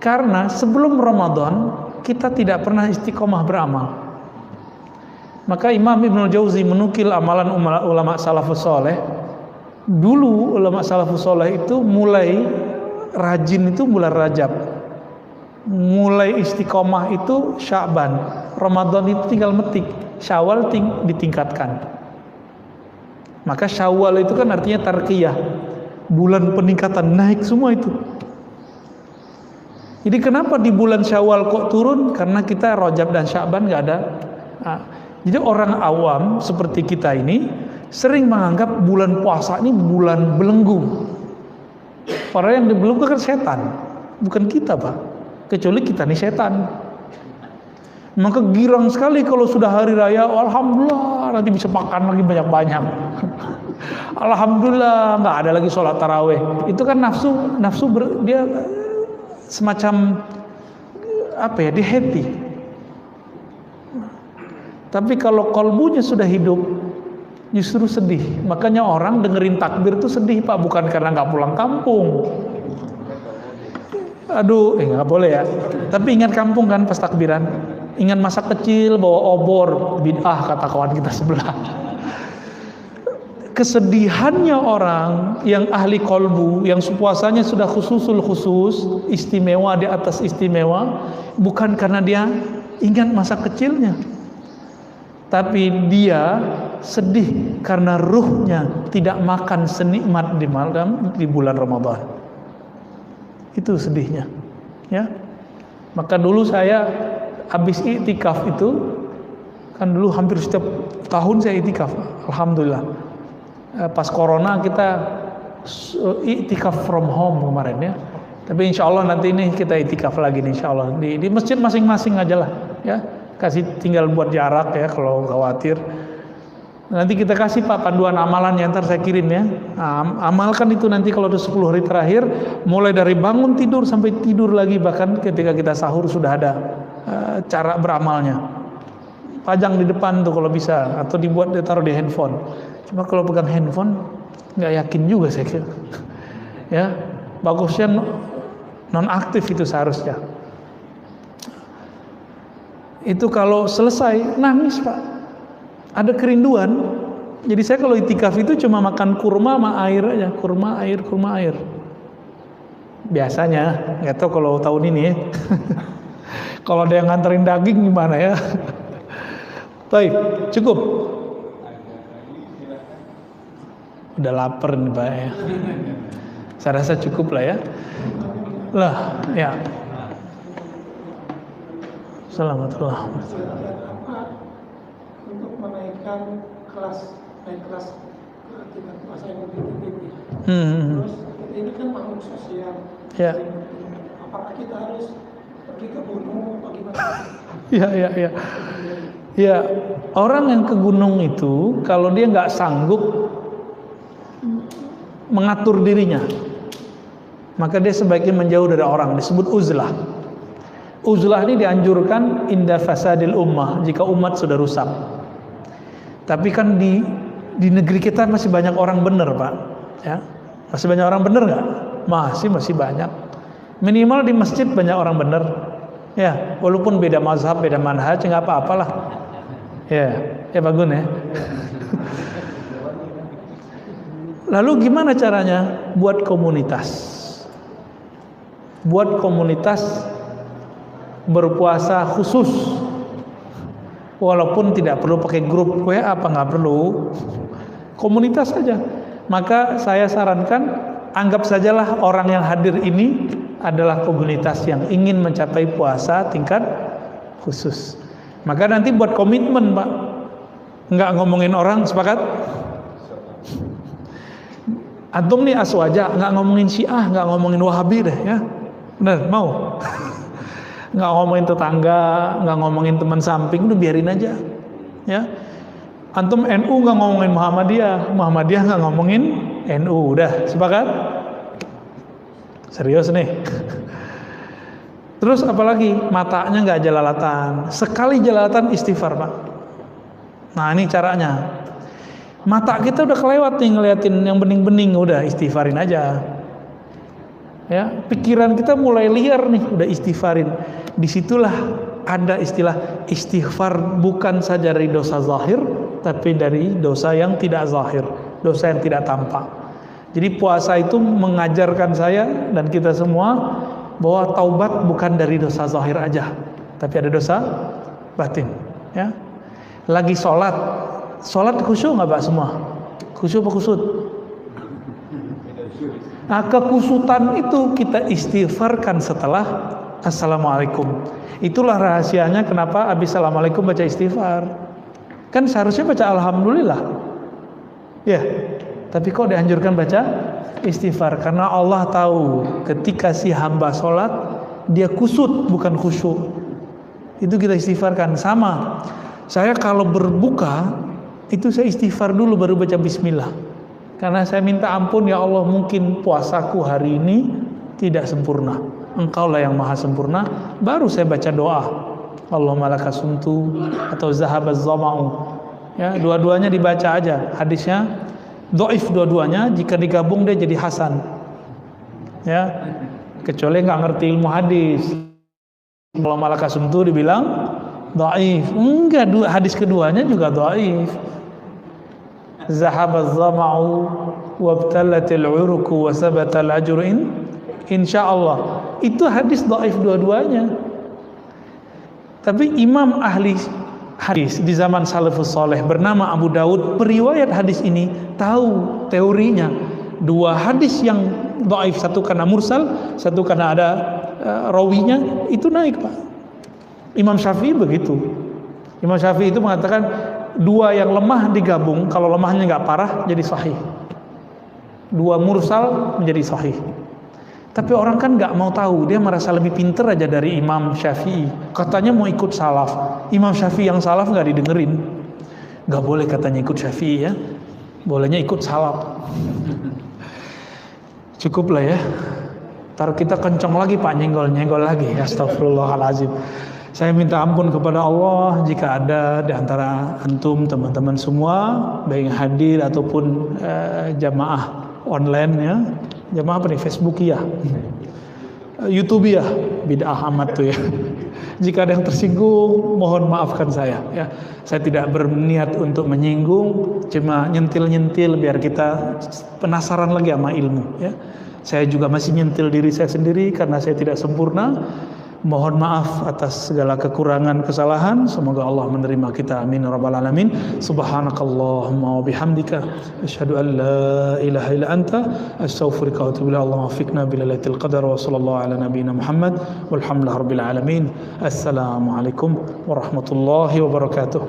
Karena sebelum Ramadan kita tidak pernah istiqomah beramal. Maka Imam Ibnul Jauzi menukil amalan ulama salafus soleh. Dulu ulama salafus soleh itu mulai rajin itu bulan Rajab, mulai istiqomah itu Sya'ban, Ramadan itu tinggal metik, Syawal ditingkatkan. Maka Syawal itu kan artinya tarqiyah, bulan peningkatan, naik semua itu. Jadi kenapa di bulan Syawal kok turun? Karena kita Rajab dan Sya'ban nggak ada. Jadi orang awam seperti kita ini sering menganggap bulan puasa ini bulan belenggu. Orang yang dibelenggu kan setan, bukan kita, Pak. Kecuali kita nih setan. Maka girang sekali kalau sudah hari raya, alhamdulillah nanti bisa makan lagi banyak-banyak. Alhamdulillah nggak ada lagi sholat taraweh. Itu kan nafsu dia semacam apa ya, dia happy. Tapi kalau kolbunya sudah hidup, justru sedih. Makanya orang dengerin takbir tuh sedih, Pak, bukan karena nggak pulang kampung. Aduh, nggak boleh ya. Tapi ingat kampung kan pas takbiran, ingat masa kecil bawa obor, bid'ah kata kawan kita sebelah. Kesedihannya orang yang ahli kolbu, yang puasanya sudah khususul khusus, istimewa di atas istimewa, bukan karena dia ingat masa kecilnya, tapi dia sedih karena ruhnya tidak makan senikmat di malam di bulan Ramadan. Itu sedihnya, ya. Maka dulu saya habis iktikaf itu, kan dulu hampir setiap tahun saya iktikaf, alhamdulillah. Pas corona kita iktikaf from home kemarin ya. Tapi insya Allah nanti ini kita iktikaf lagi nih, insya Allah di masjid masing-masing aja lah, ya. Kasih tinggal buat jarak ya kalau khawatir. Nanti kita kasih Pak panduan amalannya, ntar saya kirim ya. Amalkan itu nanti kalau udah 10 hari terakhir, mulai dari bangun tidur sampai tidur lagi, bahkan ketika kita sahur sudah ada cara beramalnya. Pajang di depan tuh kalau bisa, atau dibuat ditaruh di handphone. Cuma kalau pegang handphone nggak yakin juga saya kira. Ya, bagusnya non aktif itu seharusnya. Itu kalau selesai nangis, Pak. Ada kerinduan. Jadi saya kalau itikaf itu cuma makan kurma sama air aja, kurma air. Biasanya, nggak tahu kalau tahun ini ya. Kalau ada yang nganterin daging gimana ya? Baik, cukup. Udah lapar nih Pak ya. Saya rasa cukup lah ya. Lah, ya. Selamatullah. Untuk menaikkan naik kelas tingkat puasa yang lebih tinggi. Terus kita ini kan makhluk sosial. Ya. Apakah kita harus pergi ke gunung? Bagaimana? Ya. Ya, orang yang ke gunung itu kalau dia nggak sanggup mengatur dirinya, maka dia sebaiknya menjauh dari orang. Disebut uzlah. Uzlah ini dianjurkan inda fasadil ummah, jika umat sudah rusak. Tapi kan di negeri kita masih banyak orang benar, Pak. Ya, masih banyak orang benar nggak? Masih banyak. Minimal di masjid banyak orang benar. Ya, walaupun beda mazhab, beda manhaj, nggak apa-apalah. Ya bagus ya. Lalu gimana caranya? Buat komunitas. Buat komunitas berpuasa khusus. Walaupun tidak perlu pakai grup WA, apa nggak perlu. Komunitas saja. Maka saya sarankan, anggap sajalah orang yang hadir ini adalah komunitas yang ingin mencapai puasa tingkat khusus. Maka nanti buat komitmen, Pak. Nggak ngomongin orang, sepakat? Antum nih aswaja, nggak ngomongin Syiah, nggak ngomongin Wahabi deh ya. Bener, mau? Nggak ngomongin tetangga, nggak ngomongin teman samping, udah biarin aja ya. Antum NU nggak ngomongin Muhammadiyah, Muhammadiyah nggak ngomongin NU, udah sepakat? Serius nih. Terus apalagi matanya nggak jelalatan, sekali jelalatan istighfar, Pak. Nah ini caranya. Mata kita udah kelewat nih ngeliatin yang bening-bening, udah istighfarin aja. Ya, pikiran kita mulai liar nih, udah istighfarin. Disitulah ada istilah istighfar, bukan saja dari dosa zahir, tapi dari dosa yang tidak zahir, dosa yang tidak tampak. Jadi puasa itu mengajarkan saya dan kita semua bahwa taubat bukan dari dosa zahir aja, tapi ada dosa batin. Ya, lagi sholat khusyuk nggak Pak semua? Khusyuk apa kusut? Nah, kekusutan itu kita istighfarkan setelah assalamualaikum. Itulah rahasianya kenapa habis assalamualaikum baca istighfar. Kan seharusnya baca alhamdulillah. Ya, tapi kok dianjurkan baca istighfar? Karena Allah tahu ketika si hamba sholat dia kusut bukan khusyuk. Itu kita istighfarkan. Sama. Saya kalau berbuka itu saya istighfar dulu baru baca bismillah. Karena saya minta ampun, ya Allah, mungkin puasaku hari ini tidak sempurna. Engkaulah yang maha sempurna. Baru saya baca doa. Allahumma laka sumtu atau zahabaz zama'u. Ya, dua-duanya dibaca aja. Hadisnya dhaif dua-duanya, jika digabung dia jadi hasan. Ya. Kecuali nggak ngerti ilmu hadis. Allahumma laka sumtu dibilang dhaif. Enggak, hadis keduanya juga dhaif. Zahabaz zama'u wabtalatil uruku wa sabatal ajru insyaallah. Itu hadis dhaif dua-duanya. Tapi imam ahli hadis di zaman salafus saleh bernama Abu Daud, periwayat hadis ini, tahu teorinya. Dua hadis yang dhaif, satu karena mursal, satu karena ada rawinya, itu naik, Pak. Imam Syafi'i begitu. Imam Syafi'i itu mengatakan dua yang lemah digabung, kalau lemahnya nggak parah jadi sahih. Dua mursal menjadi sahih. Tapi orang kan nggak mau tahu, dia merasa lebih pinter aja dari Imam Syafi'i. Katanya mau ikut salaf. Imam Syafi'i yang salaf nggak didengerin. Nggak boleh katanya ikut Syafi'i ya. Bolehnya ikut salaf. Cukup lah ya. Taruh kita kencang lagi Pak, nyenggol-nyenggol lagi. Astagfirullahaladzim. Saya minta ampun kepada Allah jika ada di antara antum teman-teman semua, baik yang hadir ataupun jamaah online ya. Jamaah apa nih? Facebook ya. YouTube ya. Bid'ah amat tuh ya. Jika ada yang tersinggung, mohon maafkan saya ya. Saya tidak berniat untuk menyinggung, cuma nyentil-nyentil biar kita penasaran lagi sama ilmu ya. Saya juga masih nyentil diri saya sendiri karena saya tidak sempurna. Mohon maaf atas segala kekurangan, kesalahan. Semoga Allah menerima kita. Amin rabbal alamin. Subhanakallahumma wa bihamdika asyhadu an la ilaha illa anta astaghfiruka wa atubu ilaik. Allahumma waffiqna bil lailatul qadar wa sallallahu ala nabiyyina Muhammad walhamdulillahi rabbil alamin. Assalamualaikum warahmatullahi wabarakatuh.